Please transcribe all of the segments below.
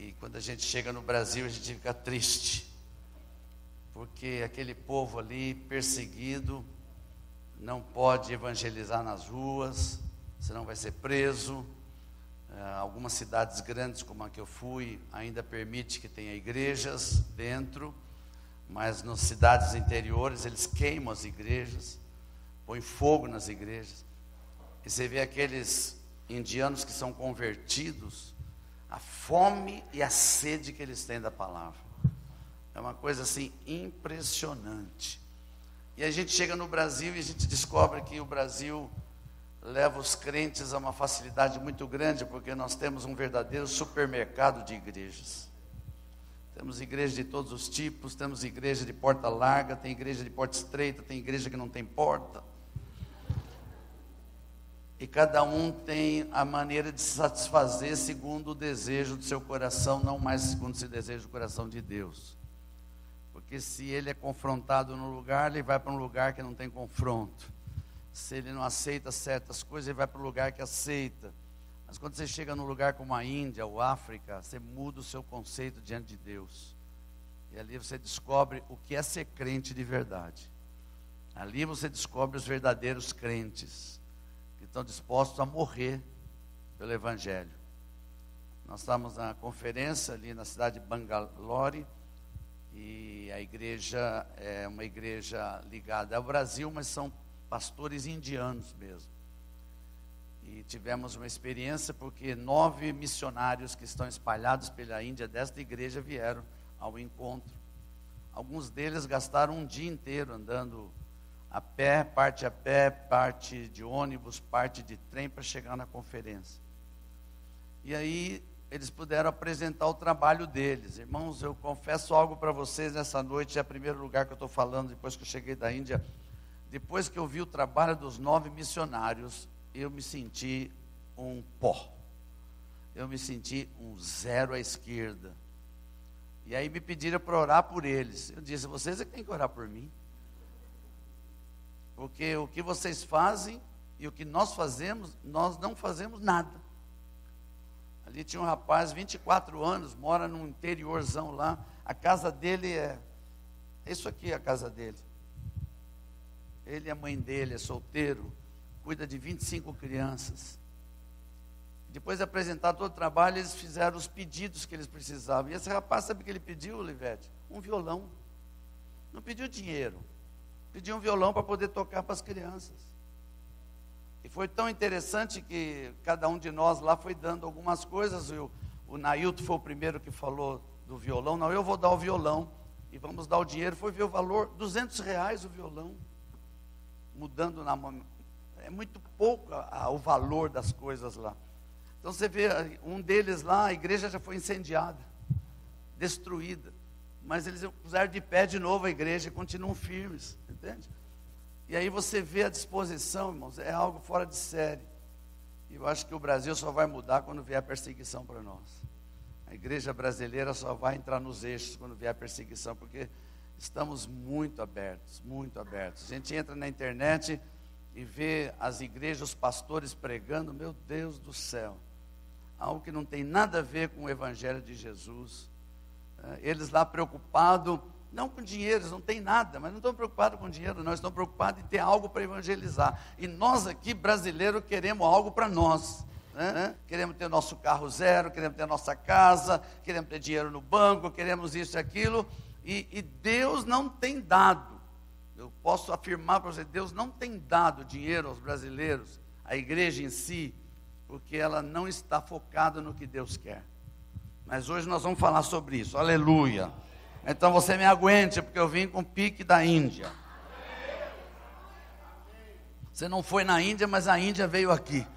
E quando a gente chega no Brasil, a gente fica triste, porque aquele povo ali perseguido não pode evangelizar nas ruas, senão vai ser preso. Algumas cidades grandes, como a que eu fui, ainda permite que tenha igrejas dentro, mas nas cidades interiores eles queimam as igrejas, põem fogo nas igrejas. E você vê aqueles indianos que são convertidos, a fome e a sede que eles têm da palavra. É uma coisa assim impressionante. E a gente chega no Brasil e a gente descobre que o Brasil leva os crentes a uma facilidade muito grande, porque nós temos um verdadeiro supermercado de igrejas. Temos igrejas de todos os tipos, temos igreja de porta larga, tem igreja de porta estreita, tem igreja que não tem porta. E cada um tem a maneira de se satisfazer segundo o desejo do seu coração, não mais segundo o desejo do coração de Deus. Porque se ele é confrontado num lugar, ele vai para um lugar que não tem confronto. Se ele não aceita certas coisas, ele vai para o lugar que aceita. Mas quando você chega num lugar como a Índia ou África, você muda o seu conceito diante de Deus. E ali você descobre o que é ser crente de verdade. Ali você descobre os verdadeiros crentes, que estão dispostos a morrer pelo Evangelho. Nós estávamos na conferência ali na cidade de Bangalore, e a igreja é uma igreja ligada ao Brasil, mas são pastores indianos mesmo. E tivemos uma experiência porque 9 missionários que estão espalhados pela Índia desta igreja vieram ao encontro. Alguns deles gastaram um dia inteiro andando a pé, parte de ônibus, parte de trem para chegar na conferência. E aí eles puderam apresentar o trabalho deles. Irmãos, eu confesso algo para vocês nessa noite, é o primeiro lugar que eu estou falando depois que eu cheguei da Índia. Depois que eu vi o trabalho dos 9 missionários, eu me senti um pó. Eu me senti um zero à esquerda. E aí me pediram para orar por eles. Eu disse, vocês é que têm que orar por mim. Porque o que vocês fazem e o que nós fazemos, nós não fazemos nada. Ali tinha um rapaz, 24 anos, mora num interiorzão lá. A casa dele é isso aqui, a casa dele. Ele e a mãe dele, é solteiro, cuida de 25 crianças. Depois de apresentar todo o trabalho, eles fizeram os pedidos que eles precisavam. E esse rapaz, sabe o que ele pediu, Olivete? Um violão. Não pediu dinheiro. Pediu um violão para poder tocar para as crianças. E foi tão interessante que cada um de nós lá foi dando algumas coisas. O Nailton foi o primeiro que falou do violão. Não, eu vou dar o violão e vamos dar o dinheiro. Foi ver o valor, R$200 o violão. Mudando na mão, é muito pouco o valor das coisas lá. Então você vê, um deles lá, a igreja já foi incendiada, destruída, mas eles puseram de pé de novo a igreja e continuam firmes, entende? E aí você vê a disposição, irmãos, é algo fora de série. E eu acho que o Brasil só vai mudar quando vier a perseguição para nós. A igreja brasileira só vai entrar nos eixos quando vier a perseguição, porque estamos muito abertos, muito abertos. A gente entra na internet e vê as igrejas, os pastores pregando, meu Deus do céu, algo que não tem nada a ver com o Evangelho de Jesus. Eles lá preocupados, não com dinheiro, eles não têm nada, mas não estão preocupados com dinheiro, não, estão preocupados em ter algo para evangelizar. E nós aqui, brasileiros, queremos algo para nós. Queremos ter nosso carro zero, queremos ter nossa casa, queremos ter dinheiro no banco, queremos isso e aquilo. E Deus não tem dado, eu posso afirmar para você, Deus não tem dado dinheiro aos brasileiros, à igreja em si, porque ela não está focada no que Deus quer. Mas hoje nós vamos falar sobre isso, aleluia. Então você me aguente, porque eu vim com o pique da Índia. Você não foi na Índia, mas a Índia veio aqui.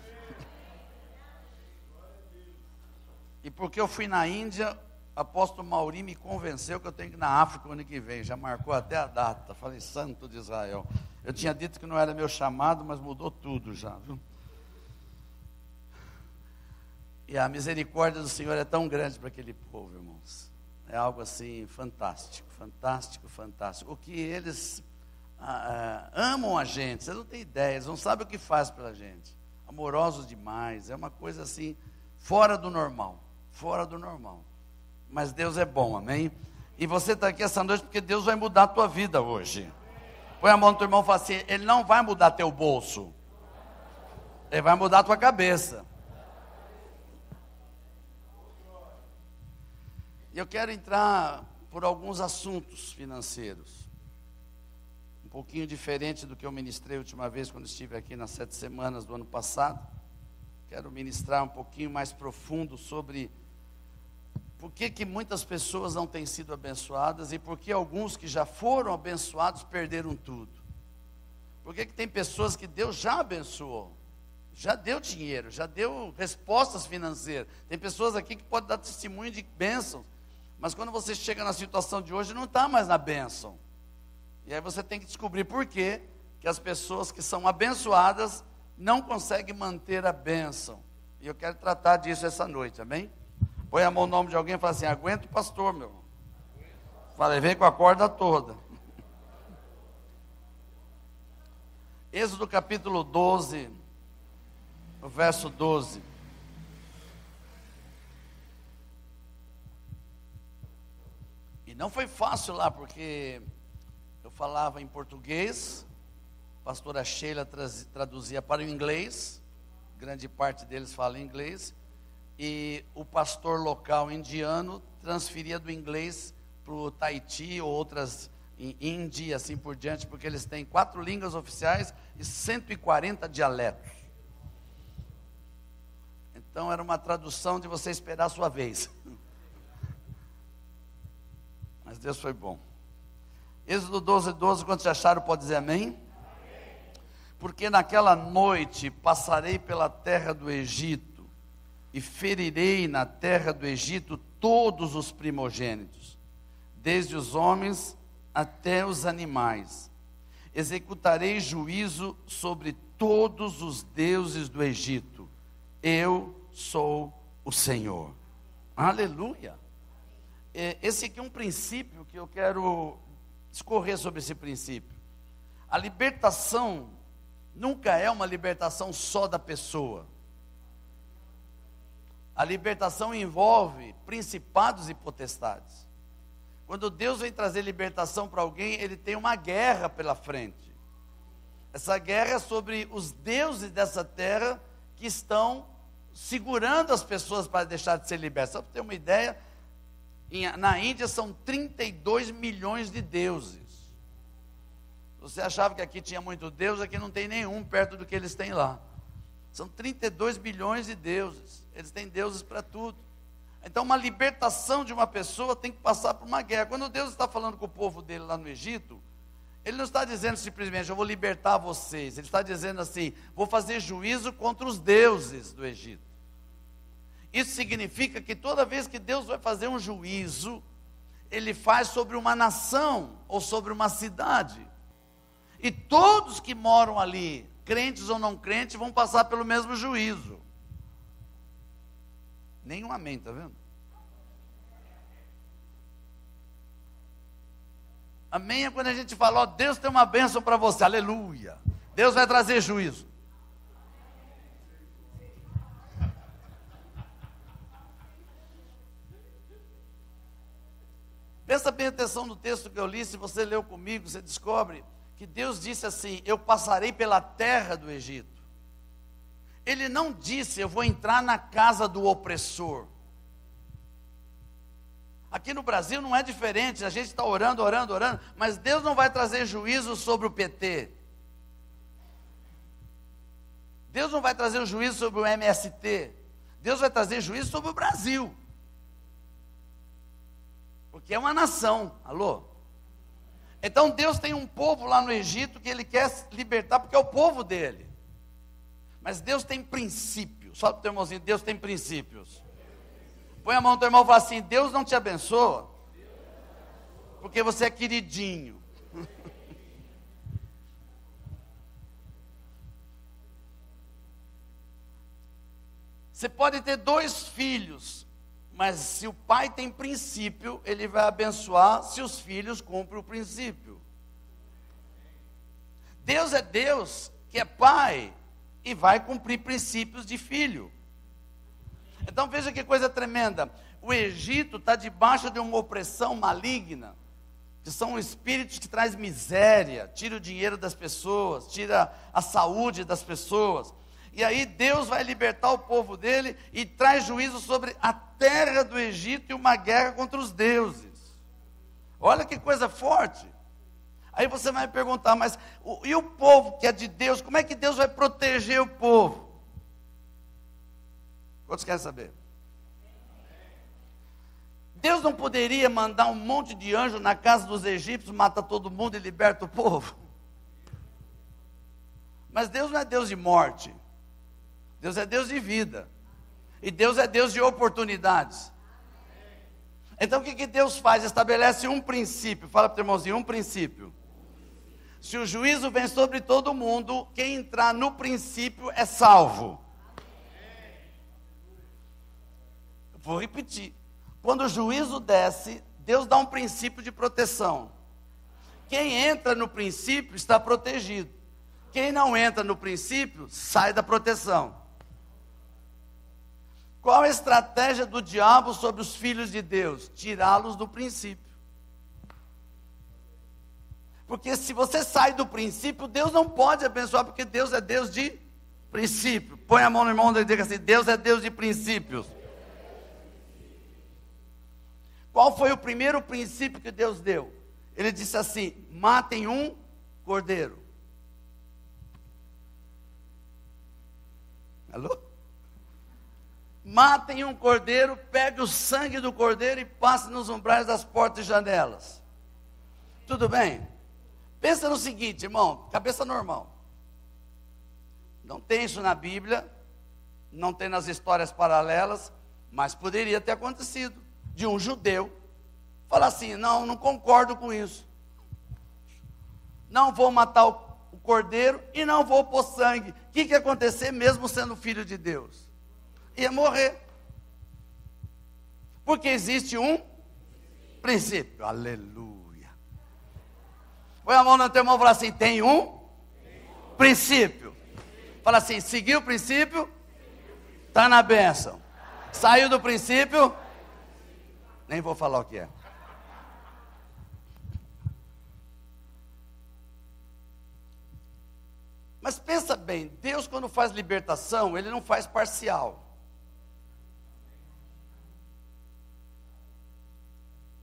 E porque eu fui na Índia, apóstolo Mauri me convenceu que eu tenho que ir na África o ano que vem, já marcou até a data. Falei, santo de Israel. Eu tinha dito que não era meu chamado, mas mudou tudo já, viu? E a misericórdia do Senhor é tão grande para aquele povo, irmãos. É algo assim fantástico, fantástico, fantástico. O que eles amam a gente, vocês não têm ideia, eles não sabem o que faz pela gente. Amorosos demais, é uma coisa assim, fora do normal, fora do normal. mas Deus é bom, amém? E você está aqui essa noite porque Deus vai mudar a tua vida hoje. Põe a mão no teu irmão e fala assim: Ele não vai mudar teu bolso, Ele vai mudar a tua cabeça. E eu quero entrar por alguns assuntos financeiros, um pouquinho diferente do que eu ministrei a última vez quando estive aqui nas 7 semanas do ano passado. Quero ministrar um pouquinho mais profundo sobre por que muitas pessoas não têm sido abençoadas e por que alguns que já foram abençoados perderam tudo. Por que tem pessoas que Deus já abençoou, já deu dinheiro, já deu respostas financeiras. Tem pessoas aqui que podem dar testemunho de bênçãos, mas quando você chega na situação de hoje, não está mais na bênção. E aí você tem que descobrir por que as pessoas que são abençoadas não conseguem manter a bênção. E eu quero tratar disso essa noite, amém? Põe a mão no nome de alguém e fala assim: aguenta o pastor, meu. Fala, vem com a corda toda. Êxodo capítulo 12, o verso 12. E não foi fácil lá, porque eu falava em português, a pastora Sheila traduzia para o inglês, grande parte deles fala inglês, e o pastor local indiano transferia do inglês para o Tahiti ou outras, Índia, assim por diante, porque eles têm 4 línguas oficiais e 140 dialetos. Então era uma tradução de você esperar a sua vez. Mas Deus foi bom. Êxodo 12, 12, quando se acharam, pode dizer amém? Amém. Porque naquela noite passarei pela terra do Egito, e ferirei na terra do Egito todos os primogênitos, desde os homens até os animais. Executarei juízo sobre todos os deuses do Egito. Eu sou o Senhor. Aleluia. Esse aqui é um princípio que eu quero discorrer sobre esse princípio. A libertação nunca é uma libertação só da pessoa. A libertação envolve principados e potestades. Quando Deus vem trazer libertação para alguém, Ele tem uma guerra pela frente. Essa guerra é sobre os deuses dessa terra que estão segurando as pessoas para deixar de ser libertas. Só para ter uma ideia, na Índia são 32 milhões de deuses. Você achava que aqui tinha muito Deus, aqui não tem nenhum perto do que eles têm lá. São 32 bilhões de deuses. Eles têm deuses para tudo. Então uma libertação de uma pessoa tem que passar por uma guerra. Quando Deus está falando com o povo dele lá no Egito, Ele não está dizendo simplesmente: eu vou libertar vocês. Ele está dizendo assim: vou fazer juízo contra os deuses do Egito. Isso significa que toda vez que Deus vai fazer um juízo, Ele faz sobre uma nação ou sobre uma cidade. E todos que moram ali, crentes ou não crentes, vão passar pelo mesmo juízo. Nenhum amém, está vendo? Amém é quando a gente fala: ó, Deus tem uma bênção para você, aleluia. Deus vai trazer juízo. Presta bem atenção no texto que eu li. Se você leu comigo, você descobre que Deus disse assim: eu passarei pela terra do Egito. Ele não disse: eu vou entrar na casa do opressor. Aqui no Brasil não é diferente. A gente está orando, mas Deus não vai trazer juízo sobre o PT. Deus não vai trazer o juízo sobre o MST. Deus vai trazer juízo sobre o Brasil. Porque é uma nação, alô? Então Deus tem um povo lá no Egito que Ele quer libertar, porque é o povo dele. Mas Deus tem princípios. Fala para o teu irmãozinho: Deus tem princípios. Põe a mão no teu irmão e fala assim: Deus não te abençoa porque você é queridinho. Você pode ter 2 filhos, mas se o pai tem princípio, ele vai abençoar se os filhos cumprem o princípio. Deus é Deus que é pai e vai cumprir princípios de filho. Então veja que coisa tremenda. o Egito está debaixo de uma opressão maligna, que são espíritos que trazem miséria, tira o dinheiro das pessoas, tira a saúde das pessoas. E aí Deus vai libertar o povo dele e traz juízo sobre a terra do Egito e uma guerra contra os deuses. Olha que coisa forte. Aí você vai me perguntar, mas e o povo que é de Deus, como é que Deus vai proteger o povo? Quantos querem saber? Deus não poderia mandar um monte de anjos na casa dos egípcios, mata todo mundo e liberta o povo? Mas Deus não é Deus de morte. Deus é Deus de vida. E Deus é Deus de oportunidades. Então o que Deus faz? Estabelece um princípio. Fala para o teu irmãozinho, um princípio. Se o juízo vem sobre todo mundo, quem entrar no princípio é salvo. Vou repetir. Quando o juízo desce, Deus dá um princípio de proteção. Quem entra no princípio está protegido. Quem não entra no princípio, sai da proteção. Qual a estratégia do diabo sobre os filhos de Deus? Tirá-los do princípio. Porque se você sai do princípio, Deus não pode abençoar, porque Deus é Deus de princípio. Põe a mão no irmão e diga assim: Deus é Deus de princípios. Qual foi o primeiro princípio que Deus deu? Ele disse assim: matem um cordeiro. Alô? Matem um cordeiro, pegue o sangue do cordeiro e passe nos umbrais das portas e janelas. Tudo bem? Pensa no seguinte, irmão, cabeça normal. Não tem isso na Bíblia, não tem nas histórias paralelas, mas poderia ter acontecido. De um judeu falar assim: não concordo com isso, não vou matar o cordeiro e não vou pôr sangue. O que ia acontecer mesmo sendo filho de Deus? Ia morrer, porque existe um princípio. Aleluia. Põe a mão no teu irmão e fala assim: tem um princípio. Fala assim: seguiu o princípio, está na bênção. Saiu do princípio, nem vou falar o que é. Mas pensa bem, Deus quando faz libertação, Ele não faz parcial.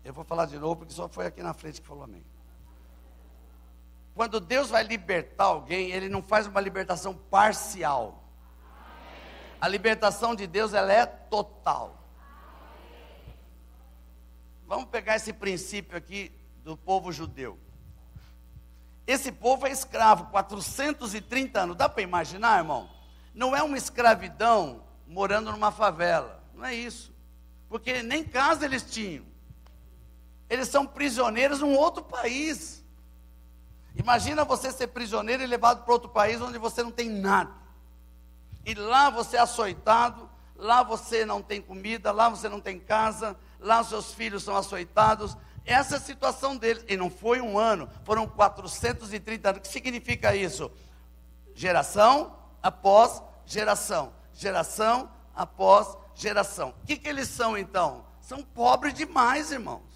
Eu vou falar de novo, porque só foi aqui na frente que falou amém. Quando Deus vai libertar alguém, Ele não faz uma libertação parcial. A libertação de Deus, ela é total. Vamos pegar esse princípio aqui do povo judeu. Esse povo é escravo, 430 anos. Dá para imaginar, irmão? Não é uma escravidão morando numa favela. Não é isso. Porque nem casa eles tinham. Eles são prisioneiros num outro país. Imagina você ser prisioneiro e levado para outro país onde você não tem nada. E lá você é açoitado, lá você não tem comida, lá você não tem casa, lá os seus filhos são açoitados. Essa é a situação deles. E não foi um ano, foram 430 anos. O que significa isso? Geração após geração. Geração após geração. O que eles são então? São pobres demais, irmãos.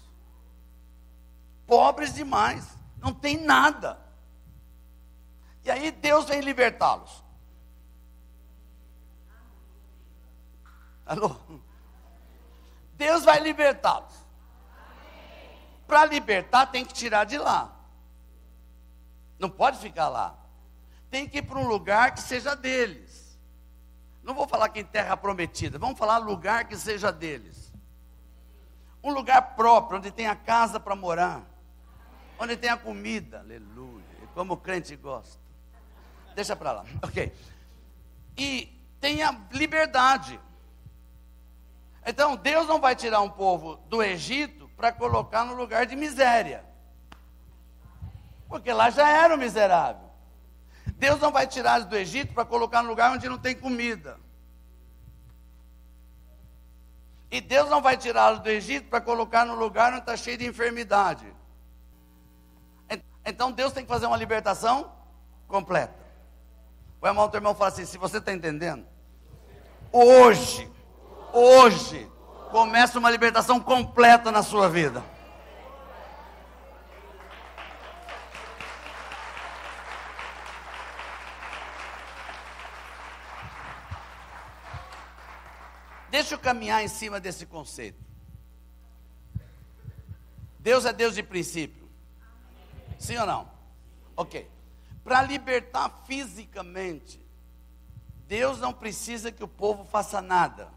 Pobres demais. Não tem nada. E aí Deus vem libertá-los. Alô? Deus vai libertá-los. Para libertar tem que tirar de lá. Não pode ficar lá. Tem que ir para um lugar que seja deles. Não vou falar que em terra prometida. Vamos falar lugar que seja deles. Um lugar próprio, onde tem a casa para morar. Onde tem a comida. Aleluia. Como o crente gosta. Deixa para lá. Ok. E tenha liberdade. Então, Deus não vai tirar um povo do Egito para colocar no lugar de miséria. Porque lá já era o miserável. Deus não vai tirar eles do Egito para colocar no lugar onde não tem comida. E Deus não vai tirá-los do Egito para colocar no lugar onde está cheio de enfermidade. Então Deus tem que fazer uma libertação completa. O irmão, teu irmão fala assim: se você está entendendo, hoje, começa uma libertação completa na sua vida. Deixa eu caminhar em cima desse conceito. Deus é Deus de princípio. Sim ou não? Ok. Para libertar fisicamente, Deus não precisa que o povo faça nada.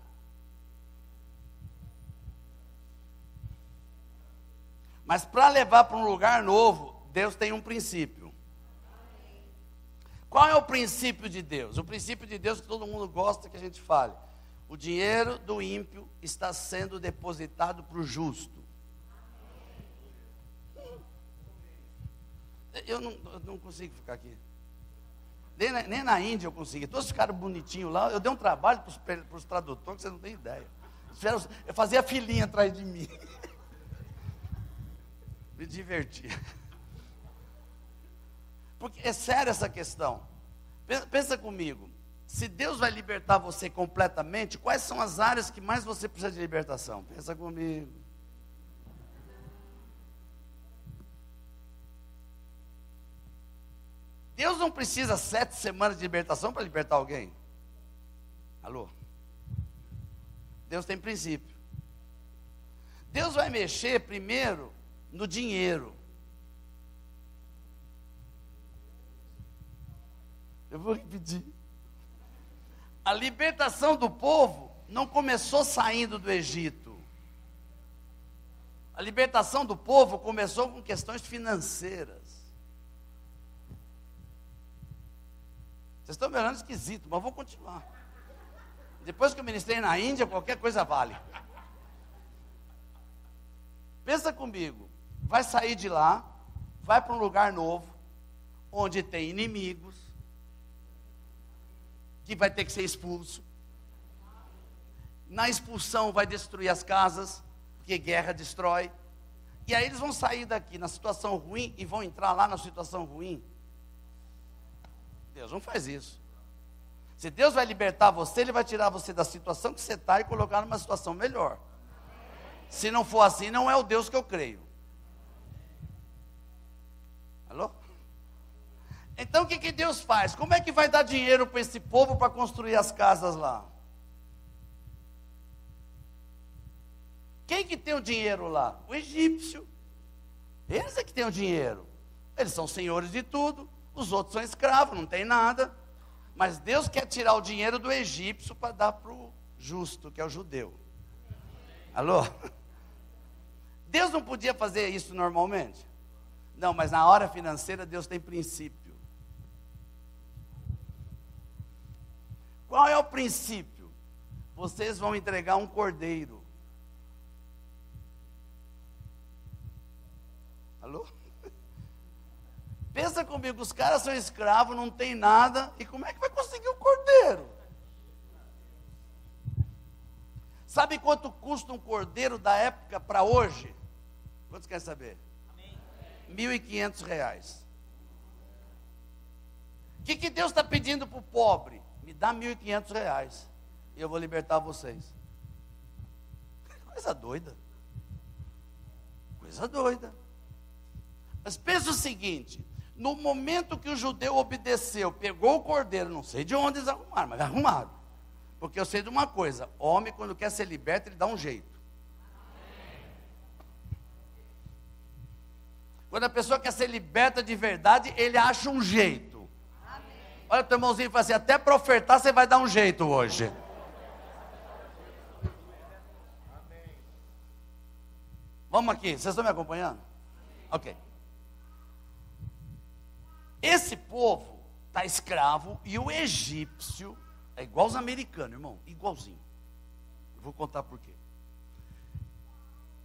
Mas para levar para um lugar novo, Deus tem um princípio. Qual é o princípio de Deus? O princípio de Deus que todo mundo gosta que a gente fale. O dinheiro do ímpio está sendo depositado para o justo. Eu não consigo ficar aqui. Nem na Índia eu consegui. Todos ficaram bonitinhos lá. Eu dei um trabalho para os tradutores que você não tem ideia. Eu fazia filinha atrás de mim. Me diverti. Porque é séria essa questão. Pensa comigo. Se Deus vai libertar você completamente, quais são as áreas que mais você precisa de libertação? Pensa comigo. Deus não precisa 7 semanas de libertação para libertar alguém. Alô? Deus tem princípio. Deus vai mexer primeiro no dinheiro. Eu vou repetir. A libertação do povo não começou saindo do Egito. A libertação do povo começou com questões financeiras. Vocês estão me olhando esquisito, mas vou continuar. Depois que eu ministrei na Índia, qualquer coisa vale. Pensa comigo, vai sair de lá, vai para um lugar novo, onde tem inimigos, que vai ter que ser expulso. Na expulsão vai destruir as casas, porque guerra destrói. E aí eles vão sair daqui na situação ruim e vão entrar lá na situação ruim. Deus não faz isso. Se Deus vai libertar você, Ele vai tirar você da situação que você está e colocar numa situação melhor. Se não for assim, não é o Deus que eu creio. Alô? Então o que Deus faz? Como é que vai dar dinheiro para esse povo para construir as casas lá? Quem que tem o dinheiro lá? O egípcio. Eles é que têm o dinheiro. Eles são senhores de tudo. Os outros são escravos, não tem nada. Mas Deus quer tirar o dinheiro do egípcio para dar para o justo, que é o judeu. Alô? Deus não podia fazer isso normalmente? Não, mas na hora financeira Deus tem princípio. Qual é o princípio? Vocês vão entregar um cordeiro. Alô? Pensa comigo, os caras são escravos, não tem nada, e como é que vai conseguir o cordeiro? Sabe quanto custa um cordeiro da época para hoje? Quantos querem saber? R$1.500. O que Deus está pedindo para o pobre? Me dá R$1.500 e eu vou libertar vocês. Coisa doida. Coisa doida. Mas pensa o seguinte, no momento que o judeu obedeceu, pegou o cordeiro, não sei de onde eles arrumaram, mas arrumaram. Porque eu sei de uma coisa, homem quando quer ser liberto, ele dá um jeito. Quando a pessoa quer ser liberta de verdade, ele acha um jeito. Olha o teu irmãozinho e fala assim, até para ofertar você vai dar um jeito hoje. Vamos aqui, vocês estão me acompanhando? Ok. Esse povo está escravo e o egípcio é igual aos americanos, irmão, igualzinho. Eu vou contar por quê.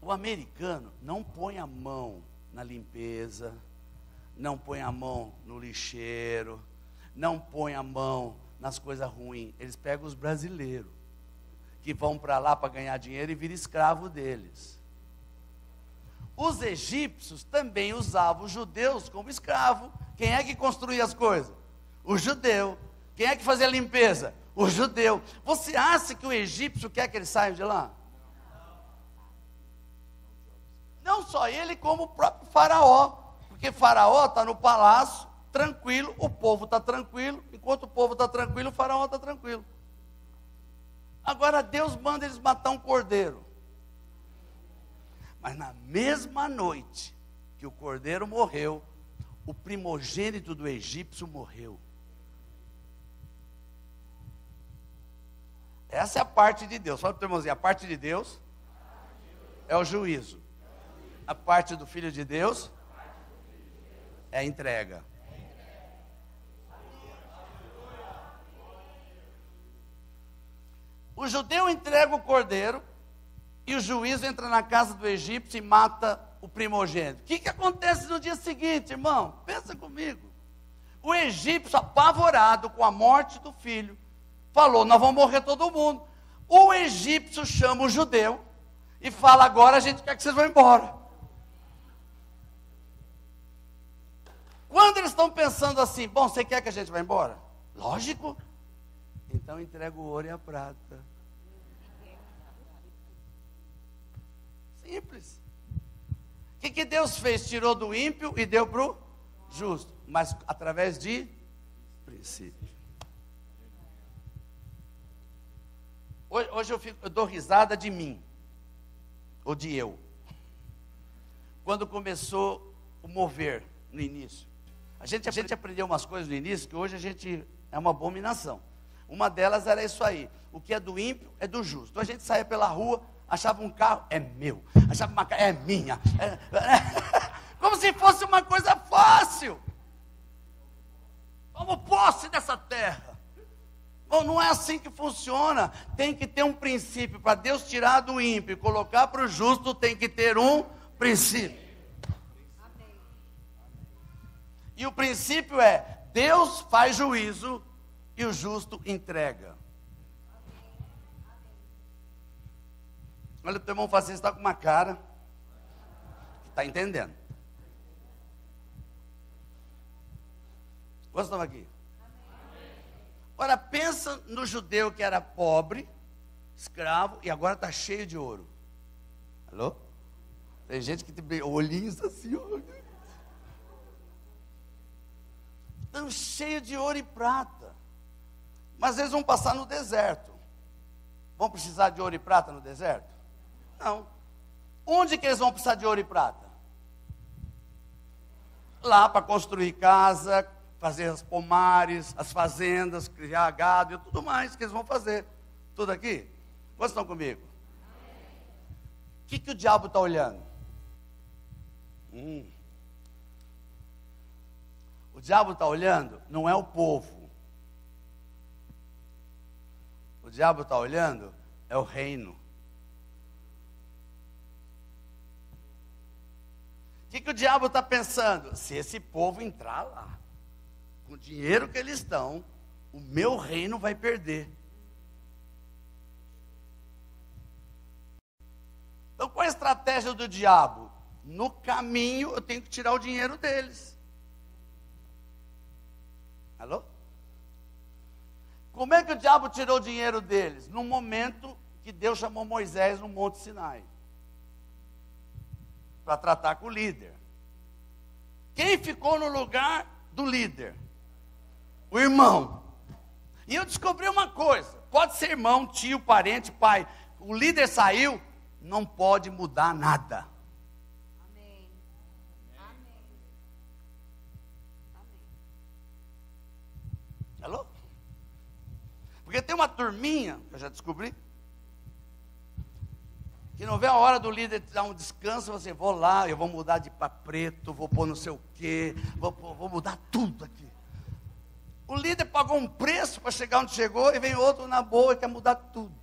O americano não põe a mão na limpeza, não põe a mão no lixeiro, não põe a mão nas coisas ruins. Eles pegam os brasileiros, que vão para lá para ganhar dinheiro e viram escravo deles. Os egípcios também usavam os judeus como escravo. Quem é que construía as coisas? O judeu. Quem é que fazia a limpeza? O judeu. Você acha que o egípcio quer que eles saiam de lá? só ele, como o próprio Faraó. Porque Faraó está no palácio, tranquilo, o povo está tranquilo. Enquanto o povo está tranquilo, o Faraó está tranquilo. Agora Deus manda eles matar um cordeiro. Mas na mesma noite que o cordeiro morreu, o primogênito do egípcio morreu. Essa é a parte de Deus. Fala para o teu irmãozinho, a parte de Deus é o juízo. A parte do Filho de Deus é a entrega. O judeu entrega o cordeiro e o juiz entra na casa do egípcio e mata o primogênito. O que acontece no dia seguinte, irmão? Pensa comigo. O egípcio, apavorado com a morte do filho, falou: nós vamos morrer todo mundo. O egípcio chama o judeu e fala: agora a gente quer que vocês vão embora. Quando eles estão pensando assim: bom, você quer que a gente vá embora? Lógico. Então entrega o ouro e a prata. Simples. O que Deus fez? Tirou do ímpio e deu para o justo. Mas através de princípio. Hoje eu dou risada de mim. Ou de eu. Quando começou o mover no início. A gente aprendeu umas coisas no início que hoje a gente é uma abominação. Uma delas era isso aí: o que é do ímpio é do justo. Então a gente saía pela rua, achava um carro, é meu. Achava uma casa, é minha. Como se fosse uma coisa fácil. Como posse dessa terra. Bom, não é assim que funciona. Tem que ter um princípio. Para Deus tirar do ímpio e colocar para o justo, tem que ter um princípio. E o princípio é: Deus faz juízo e o justo entrega. Olha, o teu irmão fala assim: você está com uma cara que está entendendo. Quantos estão aqui? Agora pensa no judeu que era pobre, escravo, e agora está cheio de ouro. Alô? Tem gente que tem olhinhos assim, ó. Estão cheios de ouro e prata. Mas eles vão passar no deserto. Vão precisar de ouro e prata no deserto? Não. Onde que eles vão precisar de ouro e prata? Lá para construir casa, fazer as pomares, as fazendas, criar gado e tudo mais que eles vão fazer. Tudo aqui? Quantos estão comigo? O que o diabo está olhando? O diabo está olhando, não é o povo. O diabo está olhando, é o reino. O que o diabo está pensando? Se esse povo entrar lá, com o dinheiro que eles estão, o meu reino vai perder. Então qual é a estratégia do diabo? No caminho eu tenho que tirar o dinheiro deles. Alô? Como é que o diabo tirou o dinheiro deles? No momento que Deus chamou Moisés no Monte Sinai. Para tratar com o líder. Quem ficou no lugar do líder? O irmão. E eu descobri uma coisa: pode ser irmão, tio, parente, pai. O líder saiu, não pode mudar nada. Amém. Amém. Amém. Alô? Porque tem uma turminha, que eu já descobri, que não vê a hora do líder te dar um descanso, você: vou lá, eu vou mudar de para preto, vou pôr não sei o quê, vou mudar tudo aqui. O líder pagou um preço para chegar onde chegou, e vem outro na boa e quer mudar tudo.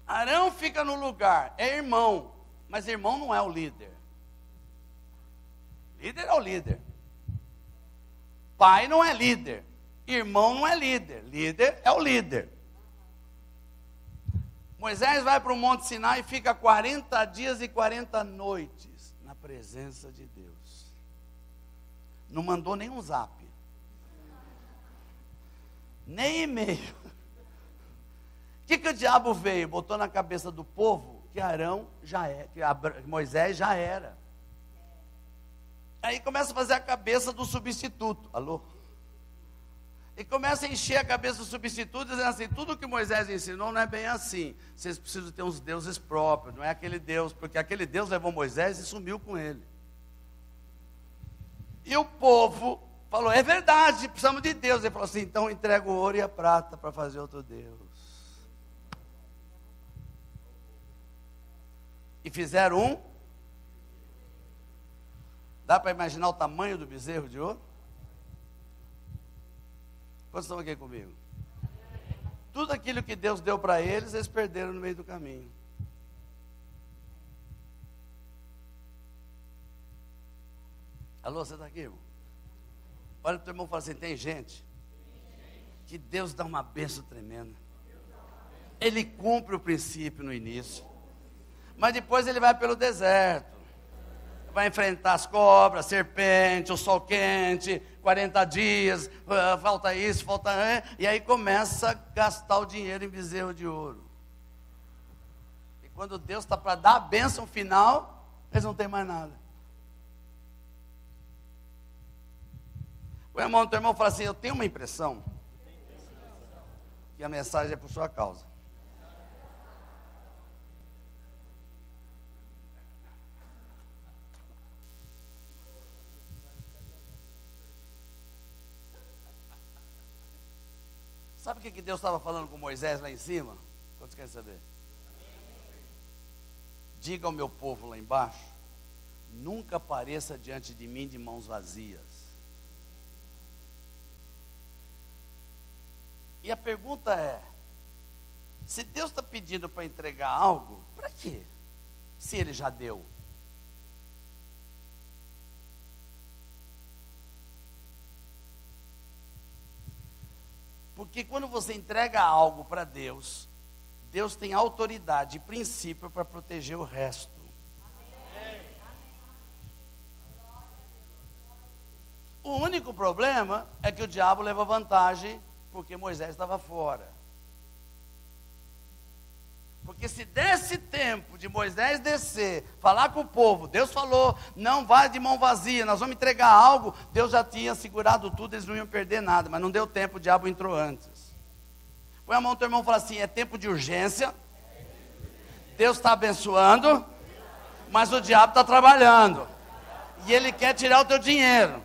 Arão fica no lugar, é irmão, mas irmão não é o líder. Líder é o líder. Pai não é líder. Irmão não é líder. Líder é o líder. Moisés vai para o Monte Sinai e fica 40 dias e 40 noites na presença de Deus. Não mandou nenhum zap. Nem e-mail. O que o diabo veio? Botou na cabeça do povo que Arão já é, que Moisés já era. Aí começa a fazer a cabeça do substituto. Alô? E começa a encher a cabeça do substituto, dizendo assim: tudo que Moisés ensinou não é bem assim. Vocês precisam ter uns deuses próprios, não é aquele Deus, porque aquele Deus levou Moisés e sumiu com ele. E o povo falou: é verdade, precisamos de Deus. Ele falou assim: então entrega o ouro e a prata para fazer outro Deus. E fizeram um. Dá para imaginar o tamanho do bezerro de ouro? Quantos estão aqui comigo? Tudo aquilo que Deus deu para eles, eles perderam no meio do caminho. Alô, você está aqui, irmão? Olha para o teu irmão e fala assim: tem gente que Deus dá uma bênção tremenda. Ele cumpre o princípio no início, mas depois ele vai pelo deserto, vai enfrentar as cobras, serpente, o sol quente, 40 dias, falta isso, falta... E aí começa a gastar o dinheiro em bezerro de ouro. E quando Deus está para dar a bênção final, eles não têm mais nada. O irmão do teu irmão fala assim: eu tenho uma impressão que a mensagem é por sua causa. Sabe o que Deus estava falando com Moisés lá em cima? Quantos querem saber? Diga ao meu povo lá embaixo: nunca apareça diante de mim de mãos vazias. E a pergunta é: se Deus está pedindo para entregar algo, para quê? Se Ele já deu. Porque quando você entrega algo para Deus, Deus tem autoridade e princípio para proteger o resto. O único problema é que o diabo leva vantagem porque Moisés estava fora. Porque se desse tempo de Moisés descer, falar com o povo, Deus falou: não vá de mão vazia, nós vamos entregar algo, Deus já tinha segurado tudo, eles não iam perder nada, mas não deu tempo, o diabo entrou antes. Põe a mão do teu irmão e fala assim: é tempo de urgência, Deus está abençoando, mas o diabo está trabalhando, e ele quer tirar o teu dinheiro.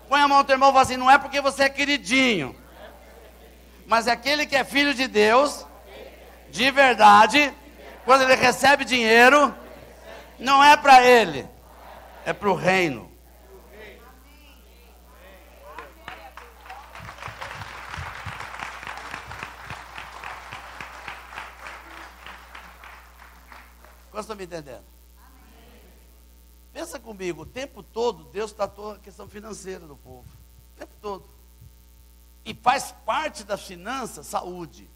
Põe a mão do teu irmão e fala assim: não é porque você é queridinho, mas é aquele que é filho de Deus, de verdade, quando ele recebe dinheiro, não é para ele, é para o reino. Vocês estão me entendendo? Pensa comigo, o tempo todo Deus tratou a questão financeira do povo, o tempo todo. E faz parte das finanças saúde.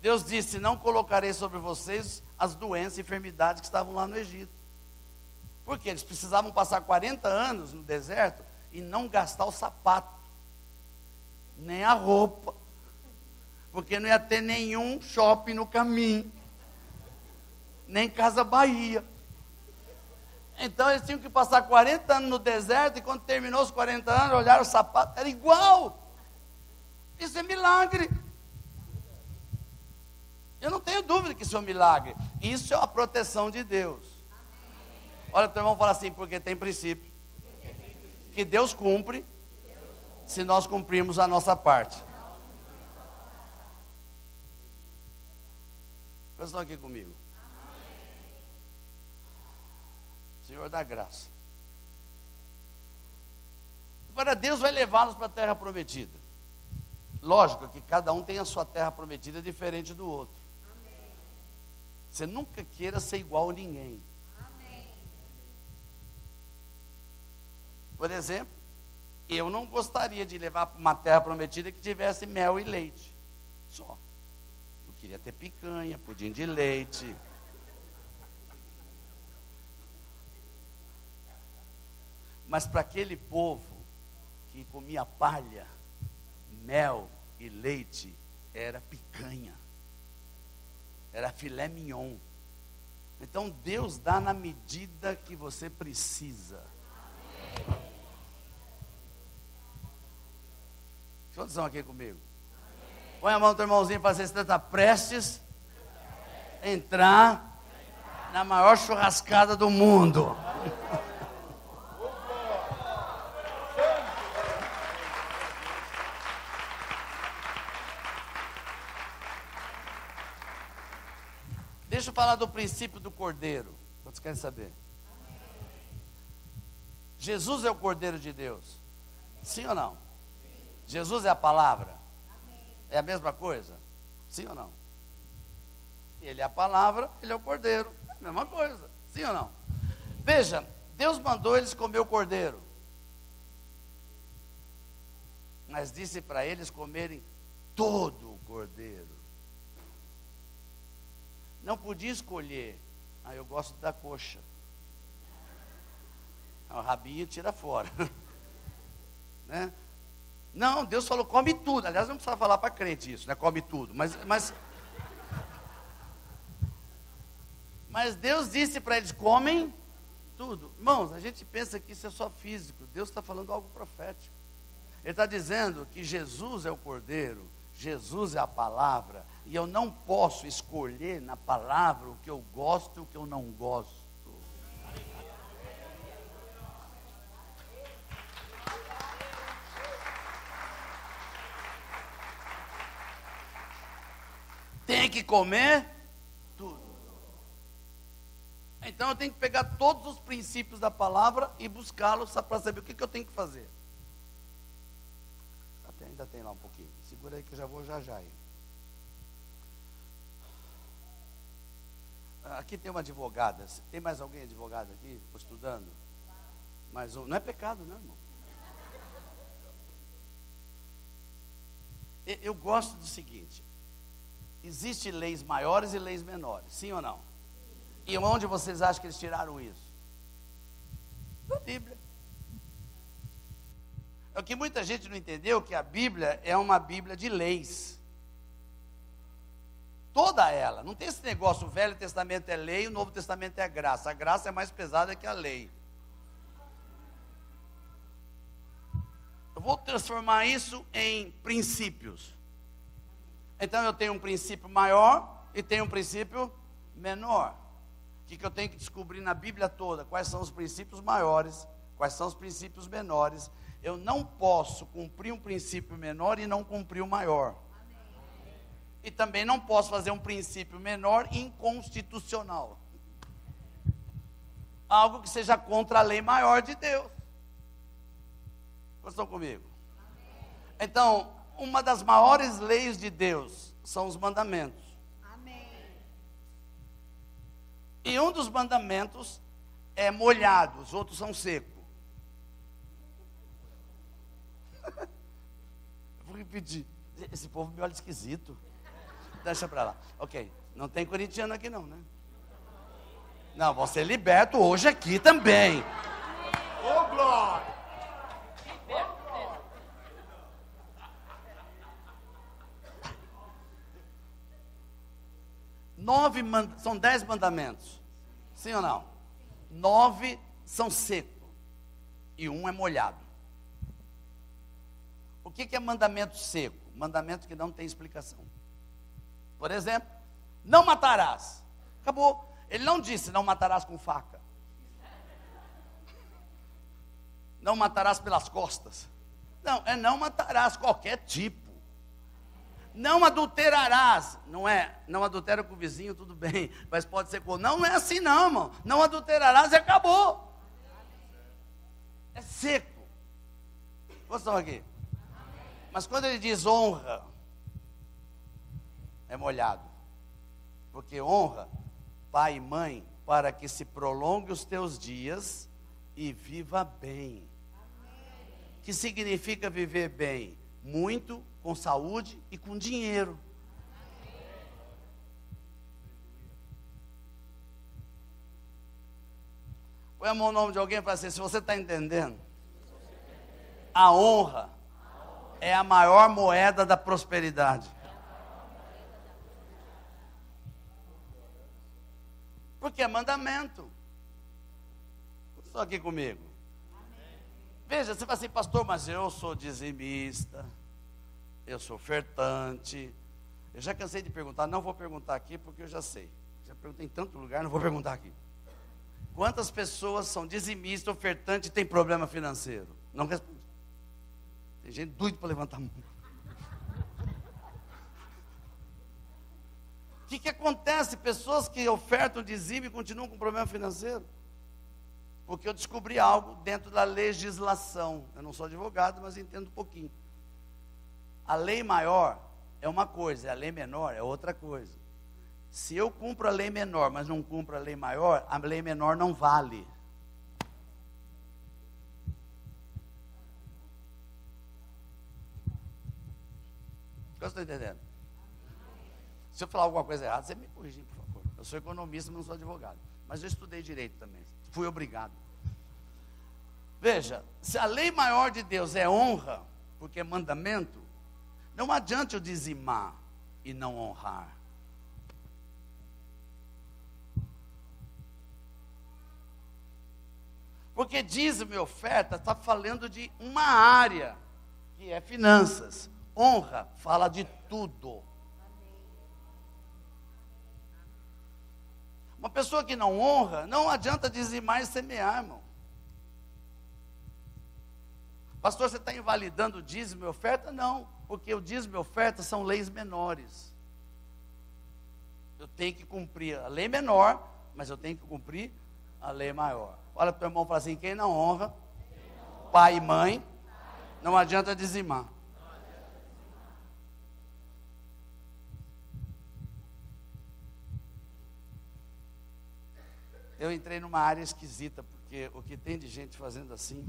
Deus disse: não colocarei sobre vocês as doenças e enfermidades que estavam lá no Egito. Porque eles precisavam passar 40 anos no deserto e não gastar o sapato, nem a roupa, porque não ia ter nenhum shopping no caminho, nem Casa Bahia. Então eles tinham que passar 40 anos no deserto, e quando terminou os 40 anos, olharam o sapato, era igual. Isso é milagre. Eu não tenho dúvida que isso é um milagre. Isso é a proteção de Deus. Olha, teu irmão fala assim: porque tem princípio que Deus cumpre se nós cumprirmos a nossa parte. Vocês estão aqui comigo? Senhor da graça. Agora Deus vai levá-los para a terra prometida. Lógico que cada um tem a sua terra prometida diferente do outro. Você nunca queira ser igual a ninguém. Por exemplo, eu não gostaria de levar para uma terra prometida que tivesse mel e leite só. Eu queria ter picanha, pudim de leite. Mas para aquele povo, que comia palha, mel e leite, era picanha, era filé mignon. Então Deus dá na medida que você precisa. Quantos estão aqui comigo? Põe a mão do teu irmãozinho para ver se você está prestes a entrar na maior churrascada do mundo. Deixa eu falar do princípio do cordeiro. Quantos querem saber? Jesus é o cordeiro de Deus. Sim ou não? Jesus é a palavra? É a mesma coisa? Sim ou não? Ele é a palavra, ele é o cordeiro. É a mesma coisa. Sim ou não? Veja, Deus mandou eles comer o cordeiro. Mas disse para eles comerem todo o cordeiro. Não podia escolher. Ah, eu gosto da coxa. O rabinho tira fora. Né? Não, Deus falou, come tudo. Aliás, não precisa falar para crente isso, né? Come tudo. Mas Deus disse para eles, comem tudo. Irmãos, a gente pensa que isso é só físico. Deus está falando algo profético. Ele está dizendo que Jesus é o cordeiro, Jesus é a palavra, e eu não posso escolher na palavra o que eu gosto e o que eu não gosto. Tem que comer tudo. Então eu tenho que pegar todos os princípios da palavra e buscá-los para saber o que eu tenho que fazer. Ainda tem lá um pouquinho. Segura aí que eu já vou já aí. Aqui tem uma advogada. Tem mais alguém advogado aqui? Estudando? Mais um. Não é pecado, não, irmão. Eu gosto do seguinte. Existem leis maiores e leis menores. Sim ou não? E onde vocês acham que eles tiraram isso? Da Bíblia. É o que muita gente não entendeu, que a Bíblia é uma Bíblia de leis. Toda ela. Não tem esse negócio, o Velho Testamento é lei, o Novo Testamento é graça. A graça é mais pesada que a lei. Eu vou transformar isso em princípios. Então eu tenho um princípio maior e tenho um princípio menor. O que eu tenho que descobrir na Bíblia toda? Quais são os princípios maiores, quais são os princípios menores. Eu não posso cumprir um princípio menor e não cumprir o maior. E também não posso fazer um princípio menor inconstitucional. Algo que seja contra a lei maior de Deus. Vocês estão comigo? Então, uma das maiores leis de Deus são os mandamentos. E um dos mandamentos é molhado, os outros são secos. Eu vou repetir. Esse povo me olha esquisito. Deixa pra lá. Ok. Não tem corintiano aqui não, né? Não, vou ser liberto hoje aqui também. Ô, glória! São 10 mandamentos. Sim ou não? 9 são secos. E um é molhado. O que é mandamento seco? Mandamento que não tem explicação. Por exemplo, não matarás. Acabou. Ele não disse não matarás com faca. Não matarás pelas costas. Não, é não matarás qualquer tipo. Não adulterarás. Não é, não adultera com o vizinho, tudo bem. Mas pode ser com... Não é assim não, irmão. Não adulterarás e acabou. É seco. Gostam aqui? Mas quando ele diz honra, é molhado. Porque honra pai e mãe para que se prolongue os teus dias e viva bem. Que significa viver bem? Muito, com saúde e com dinheiro. Põe a mão no nome de alguém para dizer, se você está entendendo. A honra é a maior moeda da prosperidade. Porque é mandamento. Estou aqui comigo. Veja, você fala assim, pastor, mas eu sou dizimista, eu sou ofertante. Eu já cansei de perguntar, não vou perguntar aqui porque eu já sei. Já perguntei em tanto lugar, não vou perguntar aqui. Quantas pessoas são dizimistas, ofertantes e têm problema financeiro? Não responde. Tem gente doida para levantar a mão. O que acontece? Pessoas que ofertam dizimo e continuam com problema financeiro. Porque eu descobri algo dentro da legislação. Eu não sou advogado, mas entendo um pouquinho. A lei maior é uma coisa, a lei menor é outra coisa. Se eu cumpro a lei menor, mas não cumpro a lei maior, a lei menor não vale. O que eu estou entendendo? Se eu falar alguma coisa errada, você me corrige, por favor. Eu sou economista, mas não sou advogado. Mas eu estudei direito também. Fui obrigado. Veja, se a lei maior de Deus é honra, porque é mandamento, não adianta eu dizimar e não honrar. Porque dízimo e oferta está falando de uma área, que é finanças. Honra fala de tudo. Uma pessoa que não honra, não adianta dizimar e semear, irmão. Pastor, você está invalidando o dízimo e oferta? Não, porque o dízimo e oferta são leis menores. Eu tenho que cumprir a lei menor, mas eu tenho que cumprir a lei maior. Olha para o teu irmão e fala assim, quem não honra, pai e mãe, não adianta dizimar. Eu entrei numa área esquisita, porque o que tem de gente fazendo assim,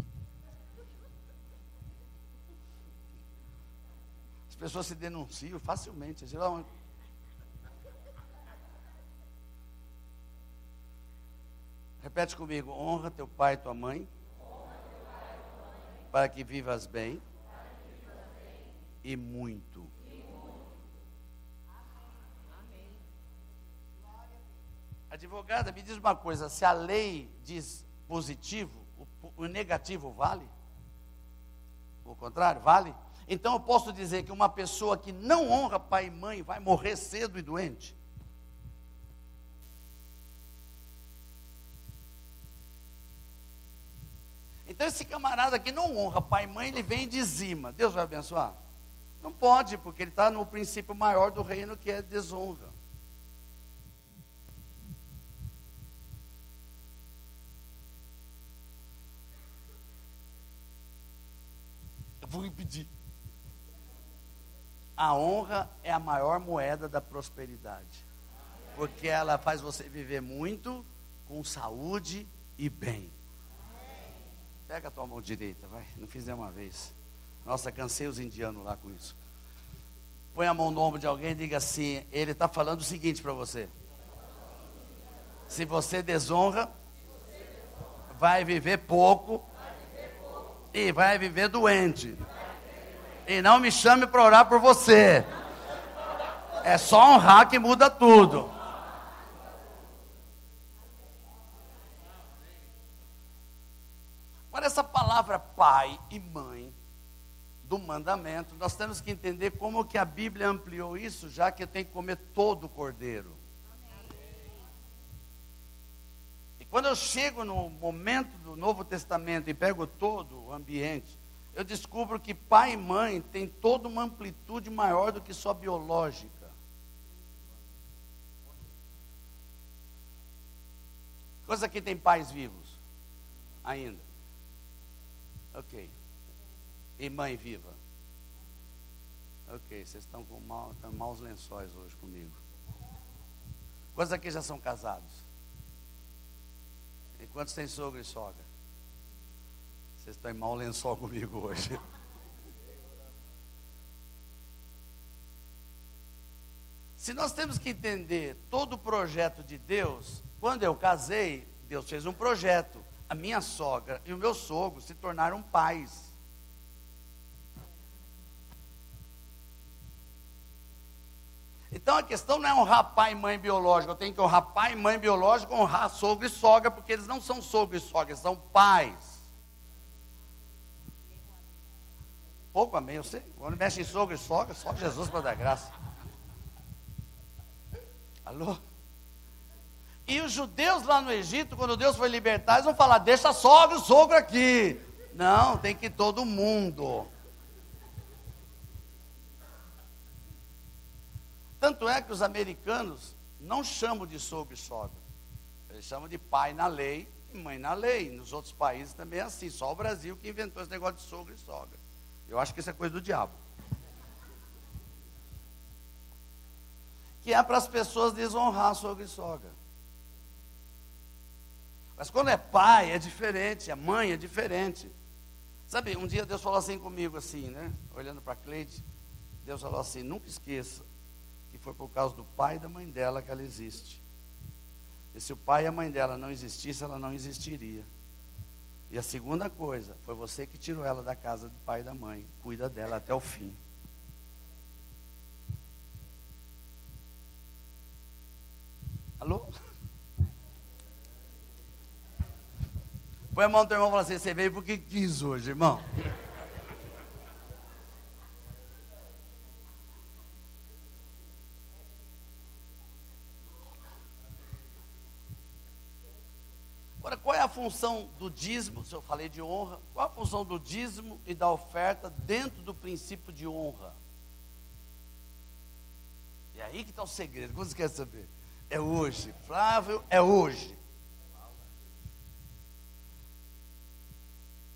as pessoas se denunciam facilmente. Repete comigo, honra teu pai e tua mãe, para que vivas bem, e muito. Advogada, me diz uma coisa, se a lei diz positivo, o negativo vale? O contrário, vale? Então eu posso dizer que uma pessoa que não honra pai e mãe vai morrer cedo e doente? Então esse camarada que não honra pai e mãe, ele vem e dizima. Deus vai abençoar? Não pode, porque ele está no princípio maior do reino, que é desonra. Vou repetir. A honra é a maior moeda da prosperidade, porque ela faz você viver muito, com saúde e bem. Pega a tua mão direita, vai. Não fizer uma vez. Nossa, cansei os indianos lá com isso. Põe a mão no ombro de alguém e diga assim, ele está falando o seguinte para você. Se você desonra, vai viver pouco, e vai viver doente. E não me chame para orar por você. É só honrar que muda tudo. Agora essa palavra pai e mãe do mandamento, nós temos que entender como que a Bíblia ampliou isso, já que tem que comer todo o cordeiro. Quando eu chego no momento do Novo Testamento e pego todo o ambiente, eu descubro que pai e mãe têm toda uma amplitude maior do que só biológica. Coisa que tem pais vivos ainda. Ok. E mãe viva. Ok, vocês estão com maus lençóis hoje comigo. Quantos aqui já são casados? E quantos têm sogro e sogra? Vocês estão em mau lençol comigo hoje. Se nós temos que entender todo o projeto de Deus, quando eu casei, Deus fez um projeto. A minha sogra e o meu sogro se tornaram pais. Então a questão não é honrar pai e mãe biológico, eu tenho que honrar pai e mãe biológico, honrar sogro e sogra, porque eles não são sogro e sogra, eles são pais. Pouco amém, eu sei. Quando mexe em sogro e sogra, só Jesus para dar graça. Alô? E os judeus lá no Egito, quando Deus foi libertar, eles vão falar, deixa sogra e sogro aqui. Não, tem que ir todo mundo. Tanto é que os americanos não chamam de sogro e sogra. Eles chamam de pai na lei e mãe na lei. Nos outros países também é assim. Só o Brasil que inventou esse negócio de sogro e sogra. Eu acho que isso é coisa do diabo. Que é para as pessoas desonrar sogro e sogra. Mas quando é pai, é diferente. A mãe é diferente. Sabe, um dia Deus falou assim comigo, assim, né? Olhando para a Cleide. Deus falou assim, nunca esqueça que foi por causa do pai e da mãe dela que ela existe. E se o pai e a mãe dela não existissem, ela não existiria. E a segunda coisa, foi você que tirou ela da casa do pai e da mãe. Cuida dela até o fim. Alô? Põe a mão do teu irmão e fala assim, você veio porque quis hoje, irmão. Agora, qual é a função do dízimo? Se eu falei de honra, qual a função do dízimo e da oferta dentro do princípio de honra? E aí que está o segredo. Como você quer saber? É hoje, Flávio, é hoje.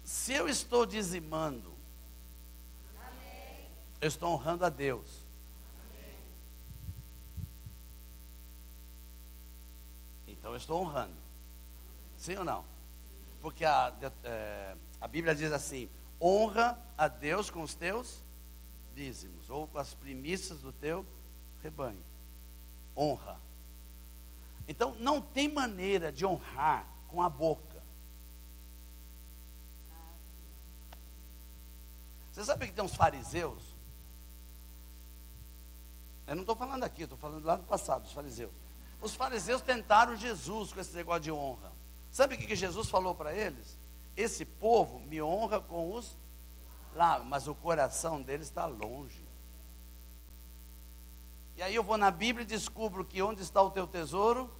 Se eu estou dizimando, eu estou honrando a Deus. Então eu estou honrando. Sim ou não? Porque a Bíblia diz assim, honra a Deus com os teus dízimos, ou com as primícias do teu rebanho. Honra. Então não tem maneira de honrar com a boca. Você sabe que tem uns fariseus? Eu não estou falando aqui, estou falando lá no passado, os fariseus. Os fariseus tentaram Jesus com esse negócio de honra. Sabe o que Jesus falou para eles? Esse povo me honra com os lábios, mas o coração deles está longe. E aí eu vou na Bíblia e descubro que onde está o teu tesouro,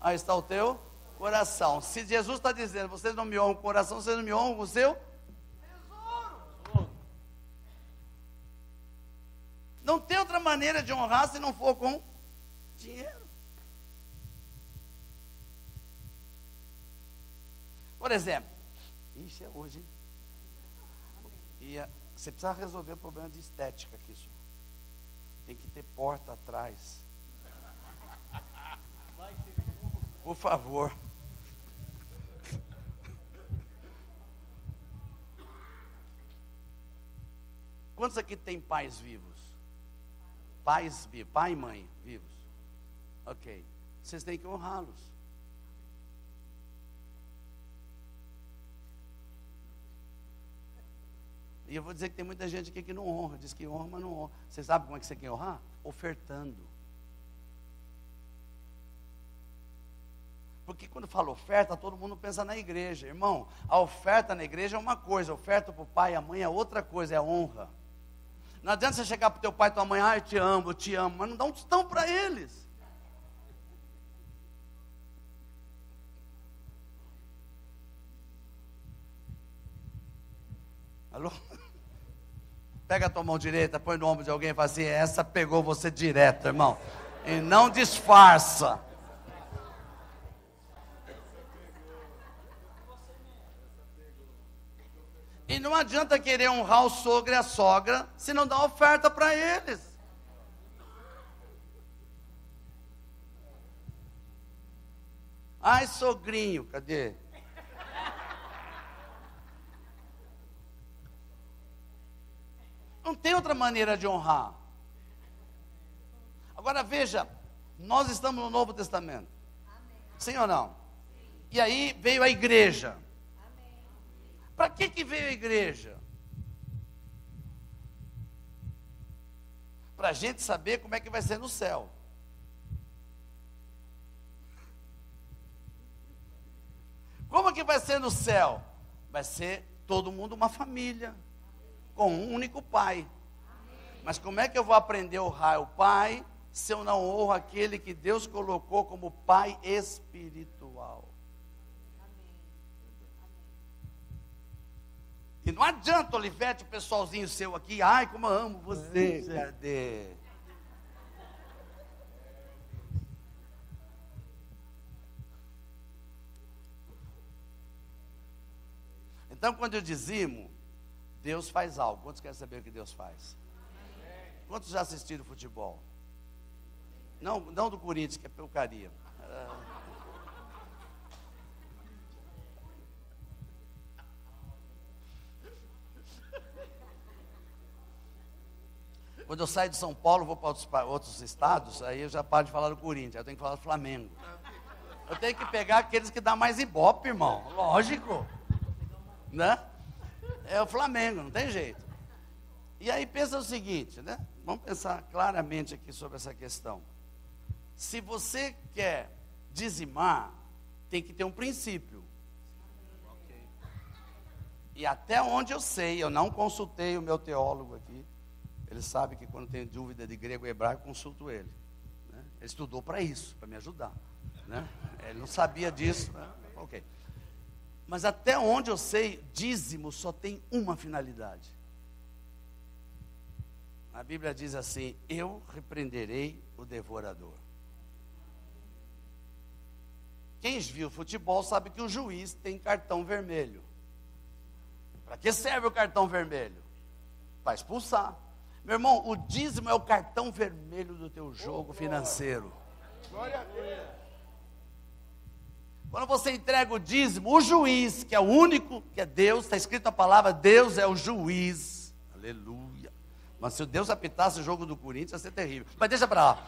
aí está o teu coração. Se Jesus está dizendo, vocês não me honram com o coração, vocês não me honram com o seu tesouro. Não tem outra maneira de honrar se não for com dinheiro. Por exemplo, isso é hoje, hein? Você precisa resolver o problema de estética aqui, senhor. Tem que ter porta atrás. Por favor. Quantos aqui tem pais vivos? Pais vivos, pai e mãe vivos. Ok. Vocês têm que honrá-los. E eu vou dizer que tem muita gente aqui que não honra, diz que honra, mas não honra. Você sabe como é que você quer honrar? Ofertando. Porque quando fala oferta, todo mundo pensa na igreja. Irmão, a oferta na igreja é uma coisa, a oferta para o pai e a mãe é outra coisa, é honra. Não adianta você chegar para o teu pai e tua mãe, eu te amo, mas não dá um tostão para eles. Alô? Pega a tua mão direita, põe no ombro de alguém e fala assim, essa pegou você direto, irmão. E não disfarça. E não adianta querer honrar o sogro e a sogra, se não dá oferta para eles. Ai, sogrinho, cadê? Não tem outra maneira de honrar. Agora veja, nós estamos no Novo Testamento. Sim ou não? E aí veio a igreja. Para que veio a igreja? para a gente saber como é que vai ser no céu. Como que vai ser no céu? Vai ser todo mundo uma família, com um único pai. Mas como é que eu vou aprender a honrar o pai, se eu não honro aquele que Deus colocou como pai espiritual? E não adianta, Olivete, o pessoalzinho seu aqui, ai, como eu amo você, cadê? Então, quando eu dizimo, Deus faz algo. Quantos querem saber o que Deus faz? Quantos já assistiram futebol? Não do Corinthians, que é porcaria. Quando eu saio de São Paulo, vou para outros estados, aí eu já paro de falar do Corinthians, eu tenho que falar do Flamengo. Eu tenho que pegar aqueles que dão mais ibope, irmão. Lógico. Né? É o Flamengo, não tem jeito. E aí pensa o seguinte, né? Vamos pensar claramente aqui sobre essa questão. Se você quer dizimar, tem que ter um princípio. E até onde eu sei, eu não consultei o meu teólogo aqui. Ele sabe que quando tem dúvida de grego e hebraico, eu consulto ele. Né? Ele estudou para isso, para me ajudar. Né? Ele não sabia disso. Né? Ok. Mas até onde eu sei, dízimo só tem uma finalidade. A Bíblia diz assim: eu repreenderei o devorador. Quem viu futebol sabe que o juiz tem cartão vermelho. Para que serve o cartão vermelho? Para expulsar. Meu irmão, o dízimo é o cartão vermelho do teu jogo financeiro. Glória a Deus. Quando você entrega o dízimo, o juiz, que é o único, que é Deus, está escrito a palavra, Deus é o juiz. Aleluia. Mas se o Deus apitasse o jogo do Corinthians, ia ser terrível. Mas deixa para lá.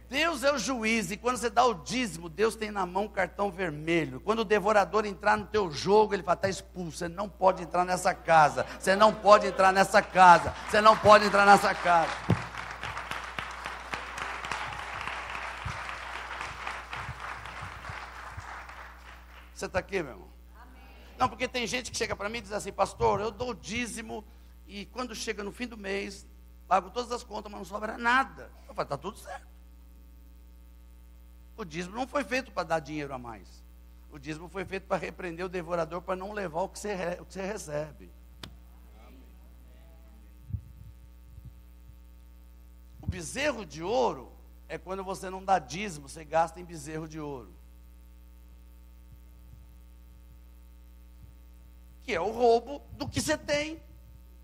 Deus é o juiz, e quando você dá o dízimo, Deus tem na mão um cartão vermelho. Quando o devorador entrar no teu jogo, ele fala: está expulso, você não pode entrar nessa casa, você não pode entrar nessa casa, você não pode entrar nessa casa. Você está aqui, meu irmão? Amém. Não, porque tem gente que chega para mim e diz assim: pastor, eu dou o dízimo, e quando chega no fim do mês, pago todas as contas, mas não sobra nada. Eu falo: está tudo certo. O dízimo não foi feito para dar dinheiro a mais. O dízimo foi feito para repreender o devorador, para não levar o que você recebe. O bezerro de ouro é quando você não dá dízimo, você gasta em bezerro de ouro. Que é o roubo do que você tem.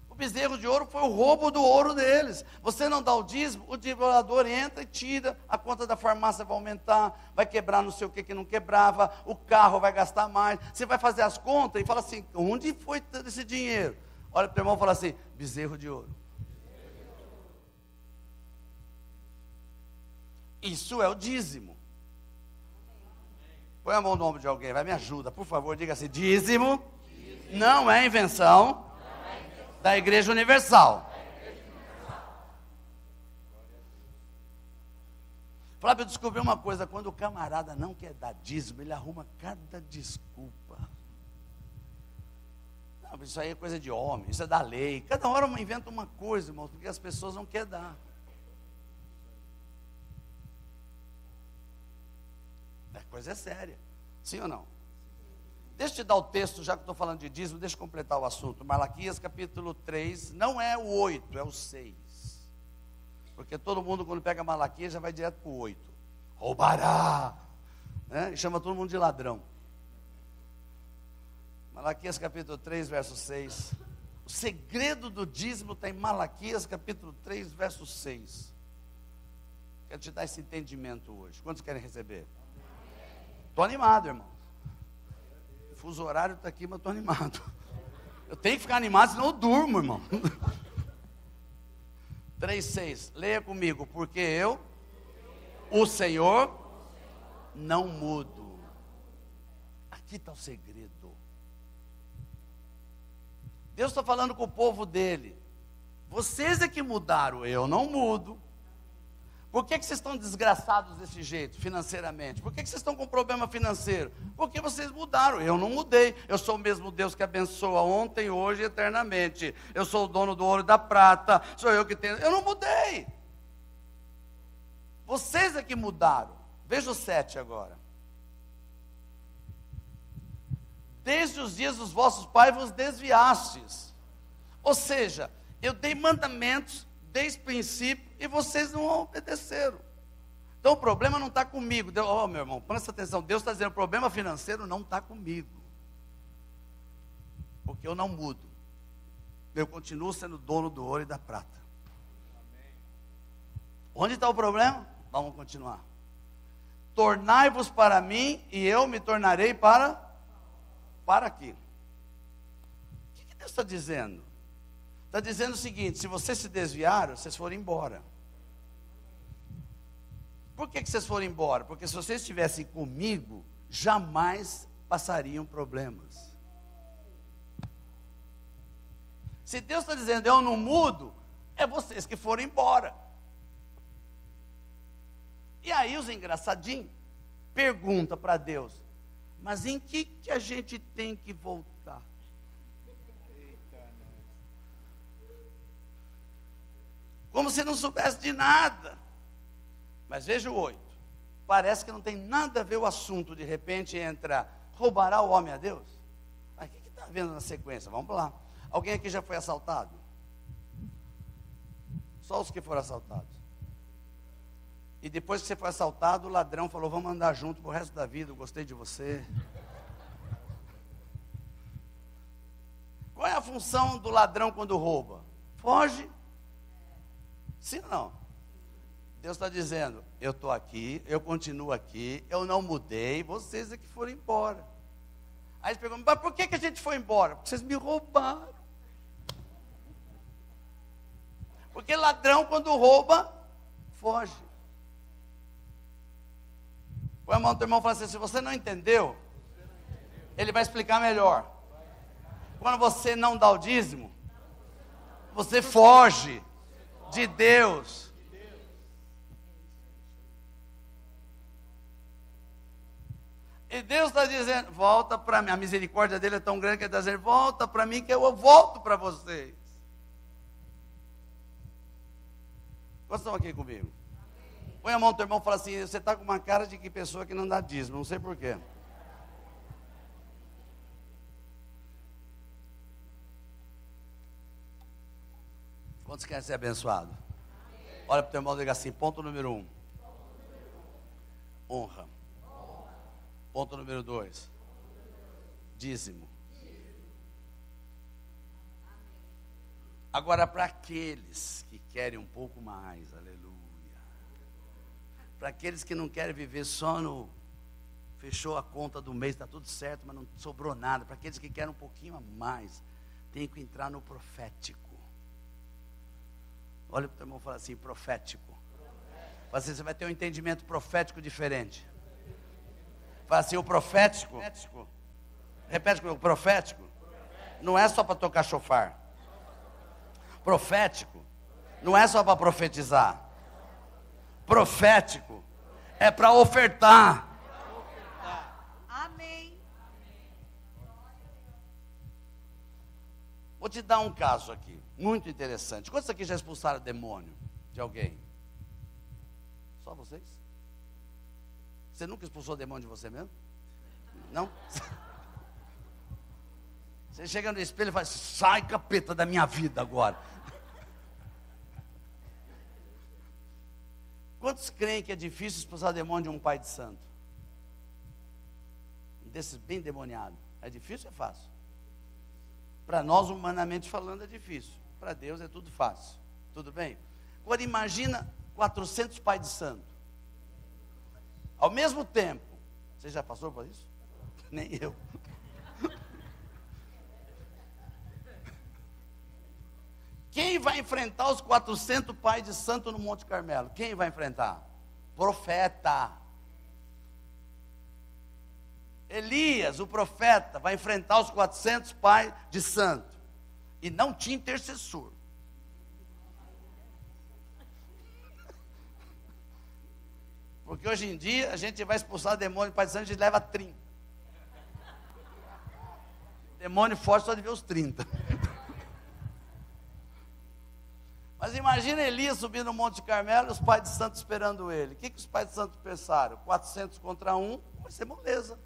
O bezerro de ouro foi o roubo do ouro deles. Você não dá o dízimo, o devorador entra e tira, a conta da farmácia vai aumentar, vai quebrar não sei o que não quebrava, o carro vai gastar mais. Você vai fazer as contas e fala assim: onde foi todo esse dinheiro? Olha para o teu irmão e fala assim: bezerro de ouro. Isso é o dízimo. Põe a mão no ombro de alguém, vai, me ajuda, por favor, diga assim: dízimo não é invenção da Igreja Universal. Flávio, eu descobri uma coisa: quando o camarada não quer dar dízimo, ele arruma cada desculpa. Não, isso aí é coisa de homem, isso é da lei. Cada hora inventa uma coisa, irmãos, porque as pessoas não querem dar. A coisa é séria, sim ou não? Deixa eu te dar o texto, já que estou falando de dízimo, deixa eu completar o assunto. Malaquias capítulo 3, não é o 8, é o 6. Porque todo mundo, quando pega Malaquias, já vai direto para o 8. Roubará, né? E chama todo mundo de ladrão. Malaquias capítulo 3, verso 6. O segredo do dízimo está em Malaquias capítulo 3, verso 6. Quero te dar esse entendimento hoje. Quantos querem receber? Estou animado, irmão. O fuso horário está aqui, mas estou animado. Eu tenho que ficar animado, senão eu durmo, irmão. 3,6. Leia comigo. Porque eu, o Senhor, não mudo. Aqui está o segredo. Deus está falando com o povo dele. Vocês é que mudaram, eu não mudo. Por que vocês estão desgraçados desse jeito, financeiramente? Por que vocês estão com problema financeiro? Porque vocês mudaram, eu não mudei. Eu sou o mesmo Deus que abençoa ontem, hoje e eternamente. Eu sou o dono do ouro e da prata, sou eu que tenho. Eu não mudei. Vocês é que mudaram. Veja o 7 agora. Desde os dias dos vossos pais vos desviastes. Ou seja, eu dei mandamentos desde o princípio e vocês não obedeceram. Então o problema não está comigo. Oh, meu irmão, presta atenção. Deus está dizendo, o problema financeiro não está comigo. Porque eu não mudo. Eu continuo sendo dono do ouro e da prata. Amém. Onde está o problema? Vamos continuar. Tornai-vos para mim e eu me tornarei para aqui. O que Deus está dizendo? Está dizendo o seguinte: se vocês se desviaram, vocês foram embora. Por que vocês foram embora? Porque se vocês estivessem comigo, jamais passariam problemas. Se Deus está dizendo, eu não mudo, é vocês que foram embora. E aí os engraçadinhos perguntam para Deus, mas em que a gente tem que voltar? Como se não soubesse de nada. Mas veja o 8. Parece que não tem nada a ver o assunto. De repente entra, roubará o homem a Deus? Mas o que está vendo na sequência? Vamos lá. Alguém aqui já foi assaltado? Só os que foram assaltados. E depois que você foi assaltado, o ladrão falou, vamos andar junto pro resto da vida, eu gostei de você. Qual é a função do ladrão quando rouba? Foge. Sim ou não? Deus está dizendo, eu estou aqui, eu continuo aqui, eu não mudei, vocês é que foram embora. Aí eles perguntam, mas por que a gente foi embora? Porque vocês me roubaram. Porque ladrão quando rouba, foge. O irmão do irmão fala assim, se você não entendeu, ele vai explicar melhor. Quando você não dá o dízimo, você foge de Deus. E Deus está dizendo, volta para mim. A misericórdia dele é tão grande que ele está dizendo, volta para mim que eu volto para vocês. Quantos estão aqui comigo? Põe a mão do teu irmão e fala assim, você está com uma cara de que pessoa que não dá dízimo, não sei porquê. Quantos querem ser abençoados? Olha para o teu irmão e diga assim, ponto número 1. Honra. Ponto número 2. Dízimo. Agora, para aqueles que querem um pouco mais, aleluia. Para aqueles que não querem viver só no... Fechou a conta do mês, está tudo certo, mas não sobrou nada. Para aqueles que querem um pouquinho a mais, tem que entrar no profético. Olha para o teu irmão e fala assim, profético. Fala assim, você vai ter um entendimento profético diferente. Fala assim, o profético. Repete comigo, o profético. Não é só para tocar chofar. Profético. Não é só para profetizar. Profético. É para ofertar. Amém. Vou te dar um caso aqui, muito interessante. Quantos aqui já expulsaram demônio de alguém? Só vocês? Você nunca expulsou demônio de você mesmo? Não? Você chega no espelho e fala, sai capeta da minha vida agora. Quantos creem que é difícil expulsar demônio de um pai de santo? Desses bem demoniados. É difícil ou é fácil? Para nós, humanamente falando, é difícil. Para Deus é tudo fácil. Tudo bem? Agora imagina 400 pais de santo. Ao mesmo tempo. Você já passou por isso? Nem eu. Quem vai enfrentar os 400 pais de santo no Monte Carmelo? Quem vai enfrentar? Profeta. Elias, o profeta, vai enfrentar os 400 pais de santo. E não tinha intercessor. Porque hoje em dia a gente vai expulsar demônio pai de santo, a gente leva 30. Demônio forte só de ver os 30. Mas imagina Elias subindo no Monte Carmelo e os pais de santo esperando ele. O que os pais de santo pensaram? 400 contra 1, vai ser moleza.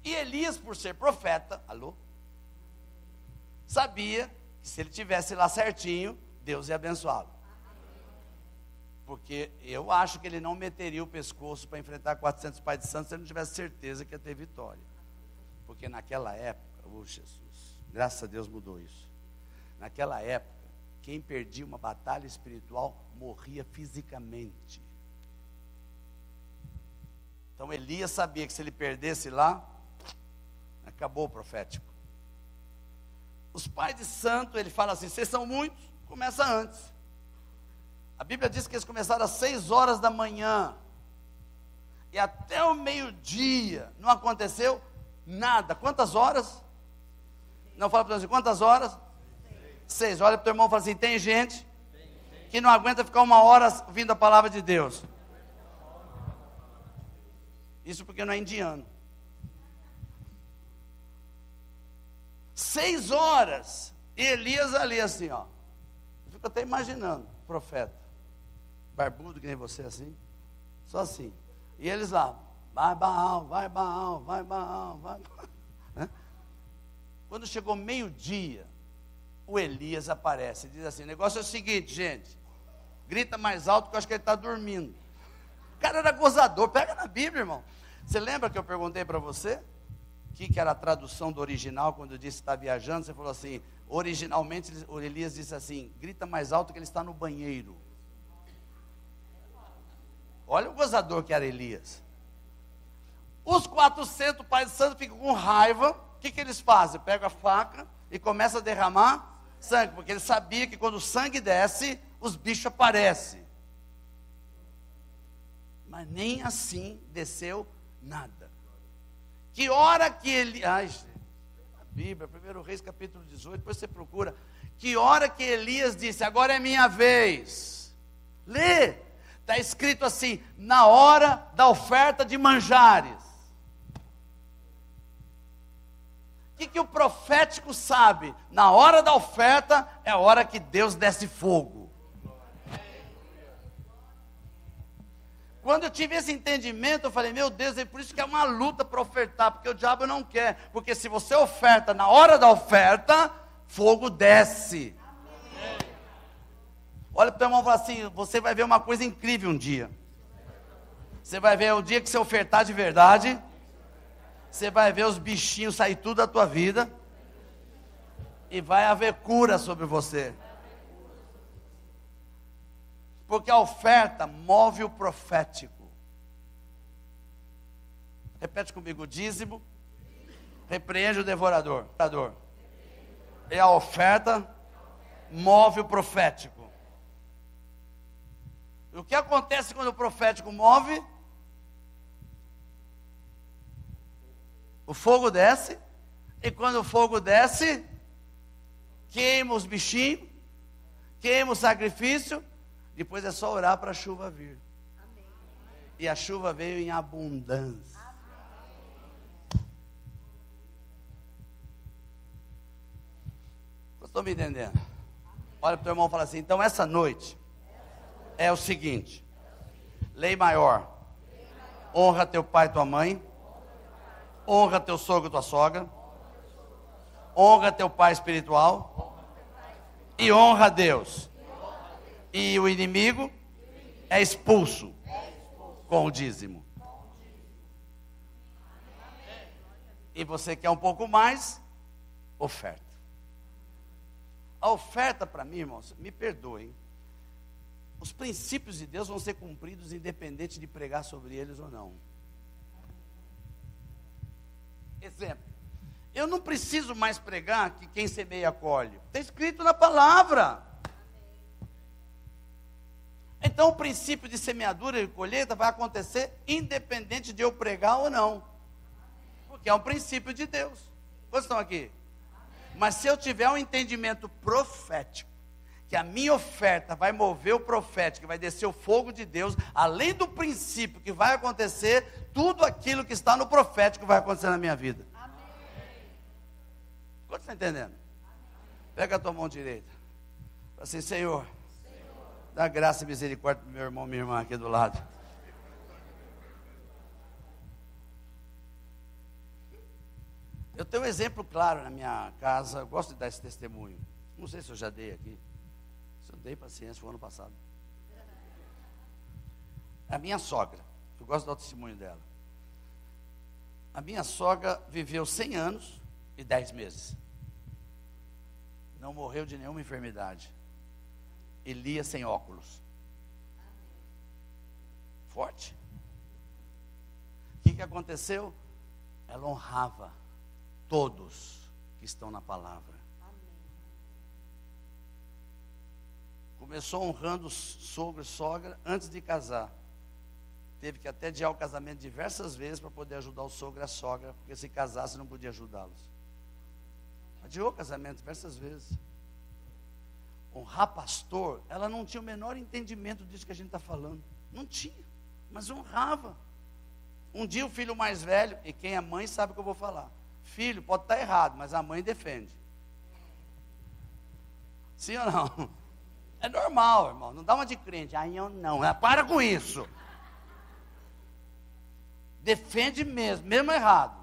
E Elias, por ser profeta, sabia que se ele tivesse lá certinho, Deus ia abençoá-lo. Porque eu acho que ele não meteria o pescoço para enfrentar 400 pais de santo se ele não tivesse certeza que ia ter vitória. Porque naquela época, Jesus, graças a Deus mudou isso. Naquela época, quem perdia uma batalha espiritual morria fisicamente. Então Elias sabia que se ele perdesse lá, acabou o profético. Os pais de santo, ele fala assim, vocês são muitos, começa antes. A Bíblia diz que eles começaram às 6 horas da manhã, e até o meio-dia, não aconteceu nada. Quantas horas? Não, fala para você, quantas horas? 6. Olha para o teu irmão e fala assim, tem gente que não aguenta ficar 1 hora ouvindo a palavra de Deus. Isso porque não é indiano. 6 horas, e Elias ali assim, ó. Eu fico até imaginando, profeta, barbudo que nem você assim, só assim. E eles lá, vai Baal, vai Baal, vai Baal, vai Baal. Né? Quando chegou meio-dia, o Elias aparece e diz assim, o negócio é o seguinte, gente, grita mais alto que eu acho que ele está dormindo. O cara era gozador, pega na Bíblia, irmão. Você lembra que eu perguntei para você? O que era a tradução do original, quando eu disse que está viajando? Você falou assim, originalmente o Elias disse assim, grita mais alto que ele está no banheiro. Olha o gozador que era Elias. Os 400 pais de santo ficam com raiva, o que eles fazem? Pegam a faca e começam a derramar sangue, porque ele sabia que quando o sangue desce, os bichos aparecem. Mas nem assim desceu nada. Que hora que ele... Ai, gente, a Bíblia, 1 Reis capítulo 18, depois você procura. Que hora que Elias disse, agora é minha vez. Lê. Está escrito assim, na hora da oferta de manjares. O que o profético sabe? Na hora da oferta, é a hora que Deus desce fogo. Quando eu tive esse entendimento, eu falei, meu Deus, é por isso que é uma luta para ofertar, porque o diabo não quer. Porque se você oferta na hora da oferta, fogo desce. Olha para o teu irmão e fala assim, você vai ver uma coisa incrível um dia. Você vai ver o dia que você ofertar de verdade, você vai ver os bichinhos sair tudo da tua vida, e vai haver cura sobre você. Porque a oferta move o profético. Repete comigo, dízimo, repreende o devorador. E a oferta move o profético. E o que acontece quando o profético move? O fogo desce, e quando o fogo desce, queima os bichinhos, queima o sacrifício, depois é só orar para a chuva vir. Amém. E a chuva veio em abundância. Amém. Eu estou me entendendo? Amém. Olha para o teu irmão e fala assim, então essa noite é o seguinte, lei maior, honra teu pai e tua mãe, honra teu sogro e tua sogra, honra teu pai espiritual e honra a Deus. E o inimigo é expulso com o dízimo. E você quer um pouco mais? Oferta. A oferta para mim, irmãos, me perdoem. Os princípios de Deus vão ser cumpridos independente de pregar sobre eles ou não. Exemplo, eu não preciso mais pregar que quem semeia colhe. Está escrito na palavra. Então o princípio de semeadura e colheita vai acontecer independente de eu pregar ou não. Porque é um princípio de Deus. Quantos estão aqui? Mas se eu tiver um entendimento profético, que a minha oferta vai mover o profético, vai descer o fogo de Deus, além do princípio que vai acontecer, tudo aquilo que está no profético vai acontecer na minha vida. Quanto está entendendo? Pega a tua mão direita. Fala assim, Senhor, dá graça e misericórdia para meu irmão e minha irmã aqui do lado. Eu tenho um exemplo claro na minha casa, eu gosto de dar esse testemunho. Não sei se eu já dei aqui. Se eu dei paciência, foi ano passado. A minha sogra, eu gosto de dar o testemunho dela. A minha sogra viveu 100 anos e 10 meses. Não morreu de nenhuma enfermidade. E lia sem óculos. Forte. O que aconteceu? Ela honrava todos que estão na palavra. Começou honrando sogro e sogra antes de casar. Teve que até adiar o casamento diversas vezes para poder ajudar o sogro e a sogra, porque se casasse não podia ajudá-los. Adiou o casamento diversas vezes. Honrar pastor, ela não tinha o menor entendimento disso que a gente está falando. Não tinha, mas honrava. Um dia o filho mais velho, e quem é mãe sabe o que eu vou falar. Filho pode estar errado, mas a mãe defende. Sim ou não? É normal, irmão. Não dá uma de crente. Aí eu não. Para com isso. Defende mesmo, mesmo errado.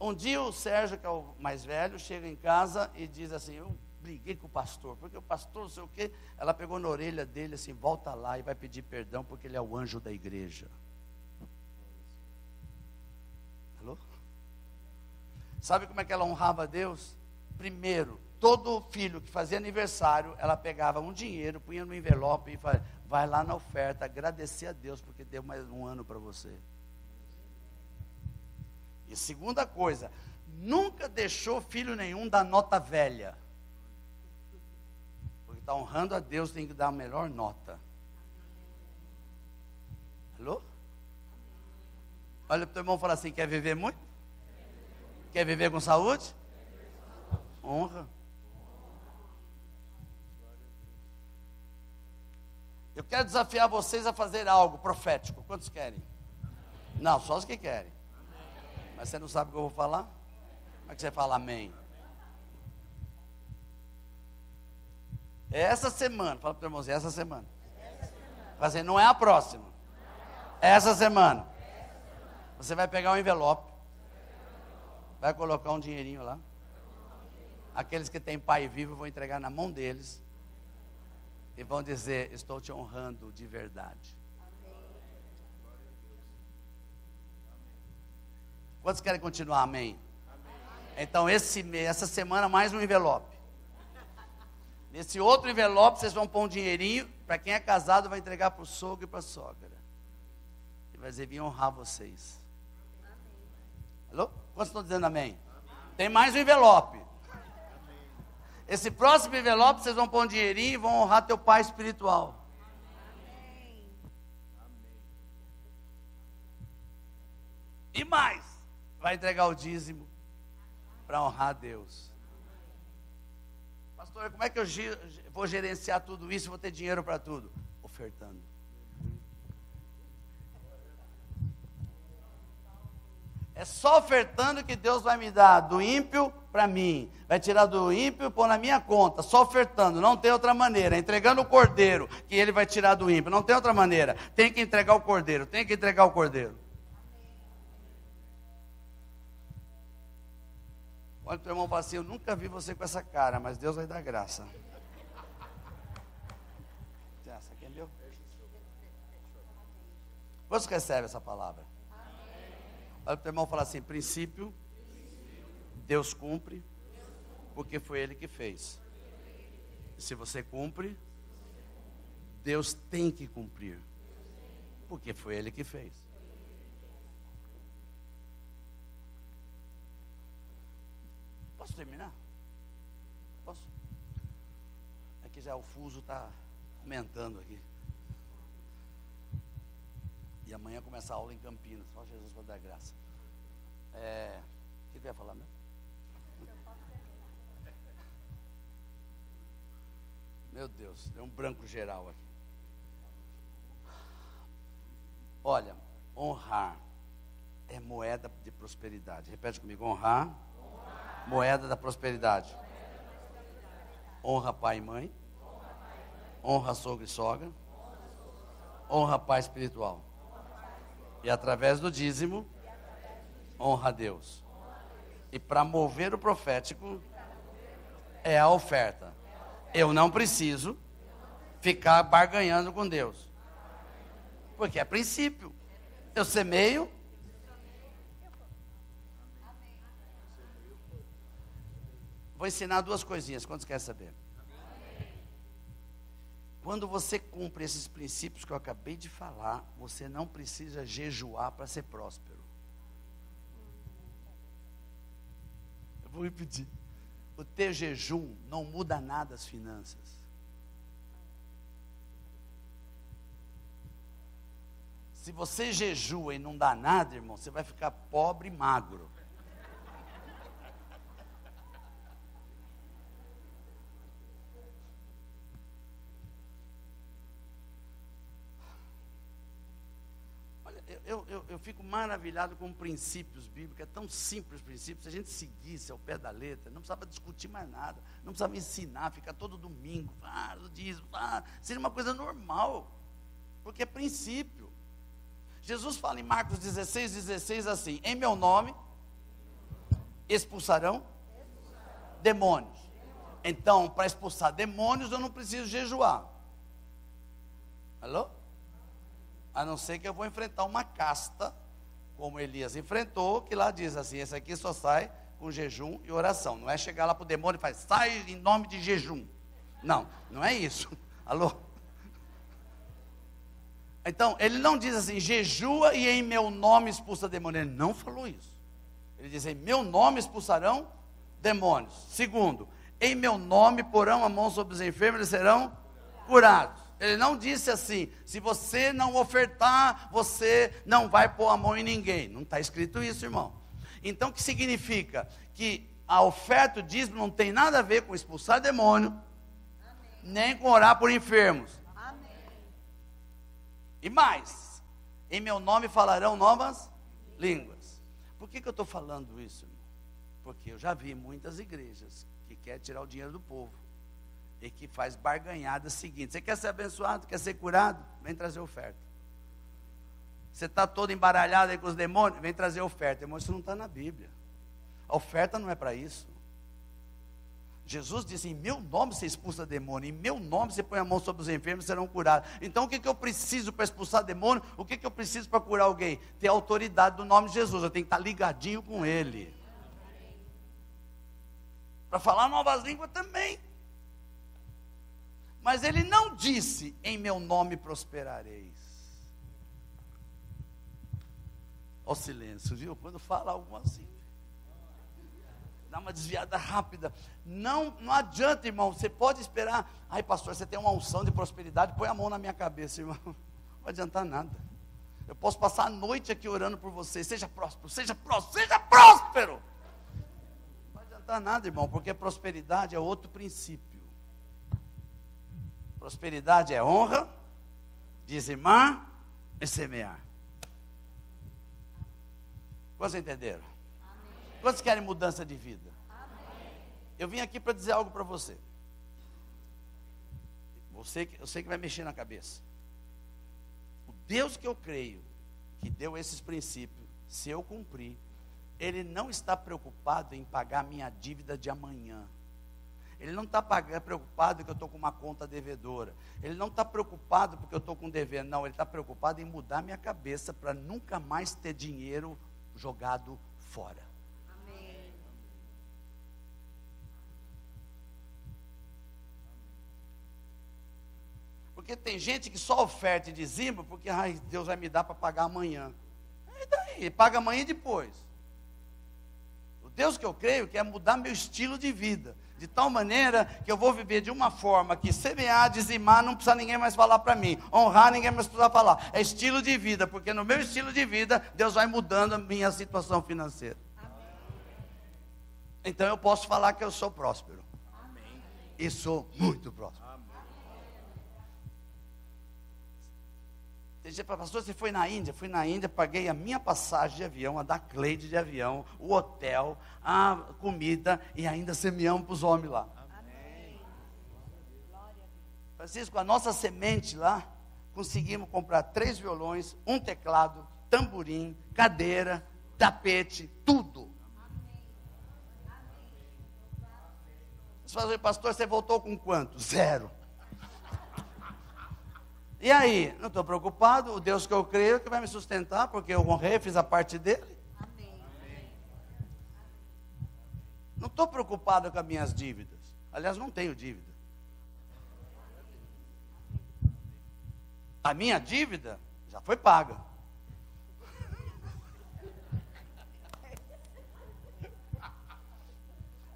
Um dia o Sérgio, que é o mais velho, chega em casa e diz assim, eu briguei com o pastor, porque o pastor não sei o quê. Ela pegou na orelha dele assim, volta lá e vai pedir perdão, porque ele é o anjo da igreja. Alô? Sabe como é que ela honrava a Deus? Primeiro, todo filho que fazia aniversário, ela pegava um dinheiro, punha no envelope e falava, vai lá na oferta, agradecer a Deus, porque deu mais um ano para você. E segunda coisa, nunca deixou filho nenhum dar nota velha. Porque está honrando a Deus, tem que dar a melhor nota. Alô? Olha para o teu irmão e fala assim, quer viver muito? Quer viver com saúde? Honra. Eu quero desafiar vocês a fazer algo profético. Quantos querem? Não, só os que querem. Mas você não sabe o que eu vou falar? Como é que você fala amém? É essa semana, fala para o teu irmãozinho, essa semana. Fazer, não é a próxima. É essa semana. Você vai pegar um envelope. Vai colocar um dinheirinho lá. Aqueles que têm pai vivo vão entregar na mão deles. E vão dizer, estou te honrando de verdade. Quantos querem continuar? Amém? Então essa semana mais um envelope. Nesse outro envelope vocês vão pôr um dinheirinho. Para quem é casado vai entregar para o sogro e para a sogra. E vai dizer, vim honrar vocês. Alô? Quantos estão dizendo amém? Tem mais um envelope. Esse próximo envelope vocês vão pôr um dinheirinho e vão honrar teu pai espiritual. E mais, vai entregar o dízimo para honrar a Deus. Pastor, como é que eu vou gerenciar tudo isso? Vou ter dinheiro para tudo? Ofertando. É só ofertando que Deus vai me dar do ímpio para mim. Vai tirar do ímpio e pôr na minha conta. Só ofertando, não tem outra maneira. Entregando o cordeiro, que ele vai tirar do ímpio. Não tem outra maneira. Tem que entregar o cordeiro, tem que entregar o cordeiro. Olha para o teu irmão e fala assim, eu nunca vi você com essa cara, mas Deus vai dar graça. Essa aqui é meu. Você recebe essa palavra? Olha para o teu irmão e fala assim, princípio, Deus cumpre, porque foi Ele que fez. E se você cumpre, Deus tem que cumprir, porque foi Ele que fez. Posso terminar? Posso? Aqui já o fuso está aumentando aqui. E amanhã começa a aula em Campinas. Só Jesus para dar graça. O que eu ia falar mesmo? Meu Deus, deu um branco geral aqui. Olha, honrar é moeda de prosperidade. Repete comigo, honrar. Moeda da prosperidade. Honra pai e mãe. Honra sogro e sogra. Honra pai espiritual. E através do dízimo, honra a Deus. E para mover o profético, é a oferta. Eu não preciso ficar barganhando com Deus. Porque é princípio. Eu semeio. Vou ensinar duas coisinhas. Quantos querem saber? Quando você cumpre esses princípios que eu acabei de falar, você não precisa jejuar para ser próspero. Eu vou repetir. O teu jejum não muda nada as finanças. Se você jejua e não dá nada, irmão, você vai ficar pobre e magro. Eu fico maravilhado com princípios bíblicos, é tão simples os princípios, se a gente seguisse ao pé da letra, não precisava discutir mais nada, não precisava ensinar, ficar todo domingo, seria uma coisa normal, porque é princípio. Jesus fala em Marcos 16 assim, em meu nome expulsarão demônios. Então, para expulsar demônios eu não preciso jejuar. Alô? A não ser que eu vou enfrentar uma casta, como Elias enfrentou, que lá diz assim, esse aqui só sai com jejum e oração. Não é chegar lá para o demônio e falar, sai em nome de jejum. Não, não é isso. Alô? Então, ele não diz assim, jejua e em meu nome expulsa demônio. Ele não falou isso. Ele diz, em meu nome expulsarão demônios. Segundo, em meu nome porão a mão sobre os enfermos, eles serão curados. Ele não disse assim, se você não ofertar, você não vai pôr a mão em ninguém. Não está escrito isso, irmão. Então, o que significa? Que a oferta, o dízimo, não tem nada a ver com expulsar demônio, nem com orar por enfermos. Amém. E mais, em meu nome falarão novas línguas. Por que eu estou falando isso, irmão? Porque eu já vi muitas igrejas que querem tirar o dinheiro do povo. E que faz barganhada seguinte, você quer ser abençoado, quer ser curado? Vem trazer oferta. Você está todo embaralhado aí com os demônios? Vem trazer oferta. Irmão, isso não está na Bíblia. A oferta não é para isso. Jesus disse, em meu nome você expulsa demônio, em meu nome você põe a mão sobre os enfermos e serão curados. Então o que eu preciso para expulsar demônio? O que eu preciso para curar alguém? Ter a autoridade do nome de Jesus, eu tenho que estar ligadinho com Ele. Para falar novas línguas também. Mas ele não disse, em meu nome prosperareis. Olha o silêncio, viu? Quando fala algo assim, dá uma desviada rápida. Não adianta, irmão, você pode esperar. Ai, pastor, você tem uma unção de prosperidade, põe a mão na minha cabeça, irmão. Não vai adiantar nada. Eu posso passar a noite aqui orando por você. Seja próspero, seja próspero, seja próspero. Não vai adiantar nada, irmão, porque prosperidade é outro princípio. Prosperidade é honra, dizimar e semear. Quantos entenderam? Amém. Quantos querem mudança de vida? Amém. Eu vim aqui para dizer algo para você. Eu sei que vai mexer na cabeça. O Deus que eu creio, que deu esses princípios, se eu cumprir, Ele não está preocupado em pagar minha dívida de amanhã. Ele não está preocupado que eu estou com uma conta devedora. Ele não está preocupado porque eu estou com dever. Não, ele está preocupado em mudar minha cabeça para nunca mais ter dinheiro jogado fora. Amém. Porque tem gente que só oferta e dizima porque Deus vai me dar para pagar amanhã. E daí? Paga amanhã e depois. O Deus que eu creio quer mudar meu estilo de vida. De tal maneira que eu vou viver de uma forma que semear, dizimar, não precisa ninguém mais falar para mim. Honrar, ninguém mais precisa falar. É estilo de vida, porque no meu estilo de vida, Deus vai mudando a minha situação financeira. Amém. Então eu posso falar que eu sou próspero. Amém. E sou muito próspero. Amém. Tem gente que fala, pastor, você foi na Índia? Fui na Índia, paguei a minha passagem de avião, a da Cleide de avião, o hotel, a comida, e ainda semeamos para os homens lá. Amém. Glória. Francisco, a nossa semente lá, conseguimos comprar 3 violões, um teclado, tamborim, cadeira, tapete, tudo. Você fala, pastor, você voltou com quanto? 0. E aí? Não estou preocupado, o Deus que eu creio que vai me sustentar, porque eu honrei, fiz a parte dele. Amém. Não estou preocupado com as minhas dívidas. Aliás, não tenho dívida. A minha dívida já foi paga.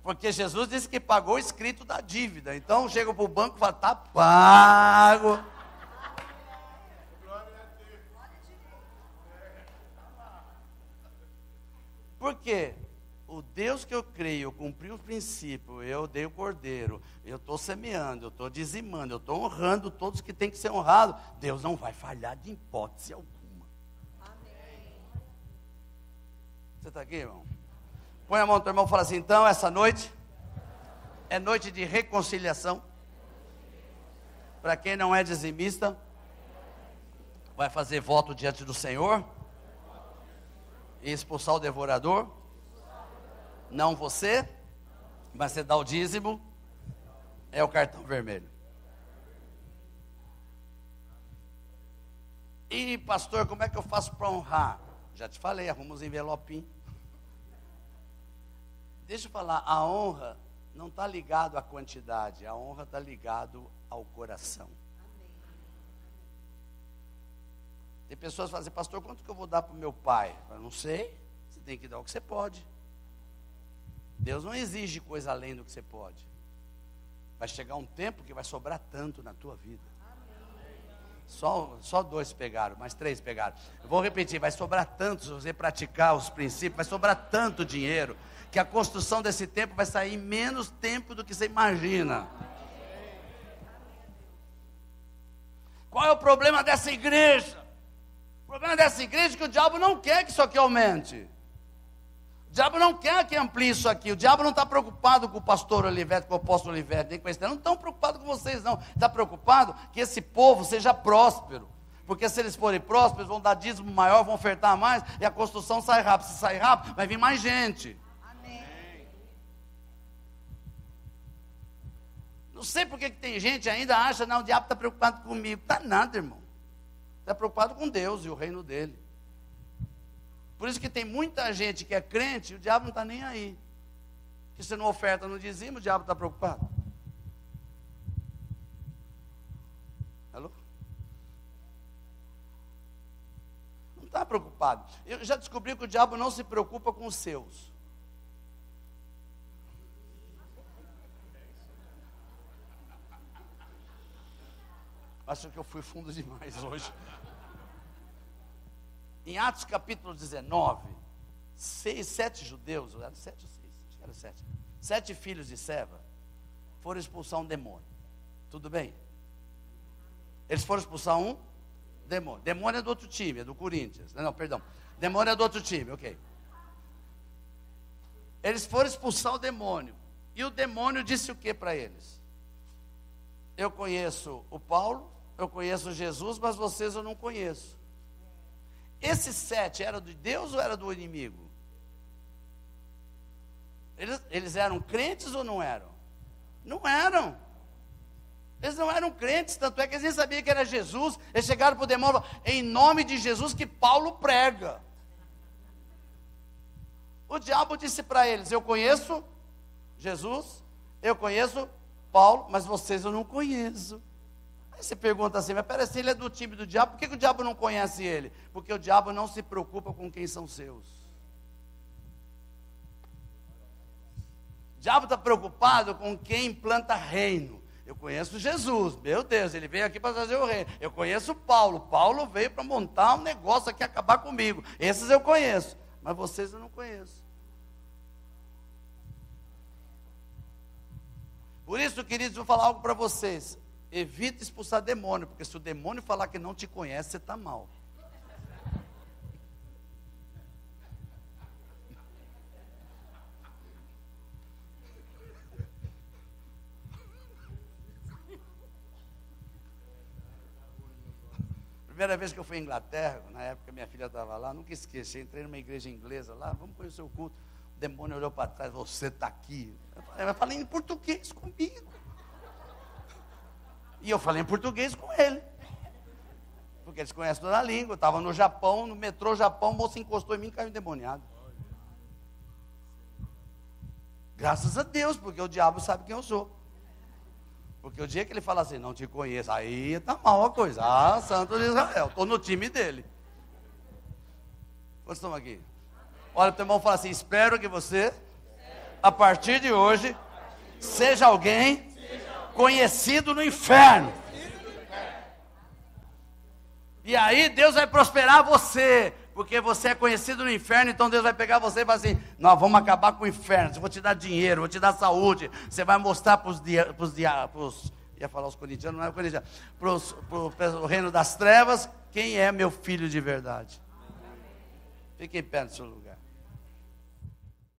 Porque Jesus disse que pagou o escrito da dívida. Então, chega para o banco e fala, está pago. Por quê? O Deus que eu creio, eu cumpri o princípio, eu dei o cordeiro, eu estou semeando, eu estou dizimando, eu estou honrando todos que têm que ser honrados. Deus não vai falhar de hipótese alguma. Amém. Você está aqui, irmão? Põe a mão no teu irmão e fala assim, então, essa noite é noite de reconciliação. Para quem não é dizimista, vai fazer voto diante do Senhor e expulsar o devorador. Não você, mas você dá o dízimo, é o cartão vermelho. E pastor, como é que eu faço para honrar? Já te falei, arruma os envelopinhos. Deixa eu falar, a honra não está ligado à quantidade, a honra está ligado ao coração. Tem pessoas que falam assim, pastor, quanto que eu vou dar para o meu pai? Eu não sei, você tem que dar o que você pode. Deus não exige coisa além do que você pode. Vai chegar um tempo que vai sobrar tanto na tua vida. Só 2 pegaram, mas 3 pegaram. Eu vou repetir, vai sobrar tanto se você praticar os princípios, vai sobrar tanto dinheiro, que a construção desse tempo vai sair em menos tempo do que você imagina. Qual é o problema dessa igreja? O problema dessa igreja é que o diabo não quer que isso aqui aumente. O diabo não quer que amplie isso aqui. O diabo não está preocupado com o pastor Olivetti, com o apóstolo Olivetti, nem com esse. Não estão preocupados com vocês, não. Está preocupado que esse povo seja próspero. Porque se eles forem prósperos, vão dar dízimo maior, vão ofertar mais, e a construção sai rápido. Se sair rápido, vai vir mais gente. Amém. Não sei porque que tem gente ainda acha, não, o diabo está preocupado comigo. Está nada, irmão. Está preocupado com Deus e o reino dele. Por isso que tem muita gente que é crente e o diabo não está nem aí. Que você não oferta no dizimo, o diabo está preocupado. Alô? Não está preocupado. Eu já descobri que o diabo não se preocupa com os seus. Acho que eu fui fundo demais hoje. Em Atos capítulo 19, 7 judeus, eram 7 ou 6? Acho que era 7. 7 filhos de Seva foram expulsar um demônio. Tudo bem? Eles foram expulsar um demônio. Demônio é do outro time, é do Corinthians. Não, perdão. Demônio é do outro time, ok. Eles foram expulsar o demônio. E o demônio disse o que para eles? Eu conheço o Paulo, eu conheço Jesus, mas vocês eu não conheço. Esses 7 eram de Deus ou era do inimigo? Eles eram crentes ou não eram? Não eram. Eles não eram crentes, tanto é que eles nem sabiam que era Jesus. Eles chegaram para o demônio e falaram, em nome de Jesus que Paulo prega. O diabo disse para eles, eu conheço Jesus, eu conheço Paulo, mas vocês eu não conheço. Aí você pergunta assim, mas peraí, se ele é do time do diabo, por que o diabo não conhece ele? Porque o diabo não se preocupa com quem são seus. O diabo está preocupado com quem implanta reino. Eu conheço Jesus, meu Deus, ele veio aqui para trazer o reino. Eu conheço Paulo, Paulo veio para montar um negócio aqui, acabar comigo. Esses eu conheço, mas vocês eu não conheço. Por isso, queridos, vou falar algo para vocês. evita expulsar demônio, porque se o demônio falar que não te conhece, você está mal. Primeira vez que eu fui à Inglaterra, na época minha filha estava lá, nunca esqueci, entrei numa igreja inglesa lá, vamos conhecer o culto. O demônio olhou para trás, você está aqui. Eu falei em português comigo. E eu falei em português com ele. Porque eles conhecem toda a língua. Eu estava no Japão, no metrô Japão, o moço encostou em mim e caiu endemoniado. Graças a Deus, porque o diabo sabe quem eu sou. Porque o dia que ele fala assim, não te conheço, aí está mal a coisa. Ah, santo de Israel, estou no time dele. Quantos estão aqui? Olha, o teu irmão fala assim, espero que você, a partir de hoje, seja alguém conhecido no inferno. E aí Deus vai prosperar você, porque você é conhecido no inferno, então Deus vai pegar você e vai assim, nós vamos acabar com o inferno, eu vou te dar dinheiro, vou te dar saúde, você vai mostrar para os ia falar os corintianos, não é corintiano, para o reino das trevas, quem é meu filho de verdade. Fique em pé no seu lugar.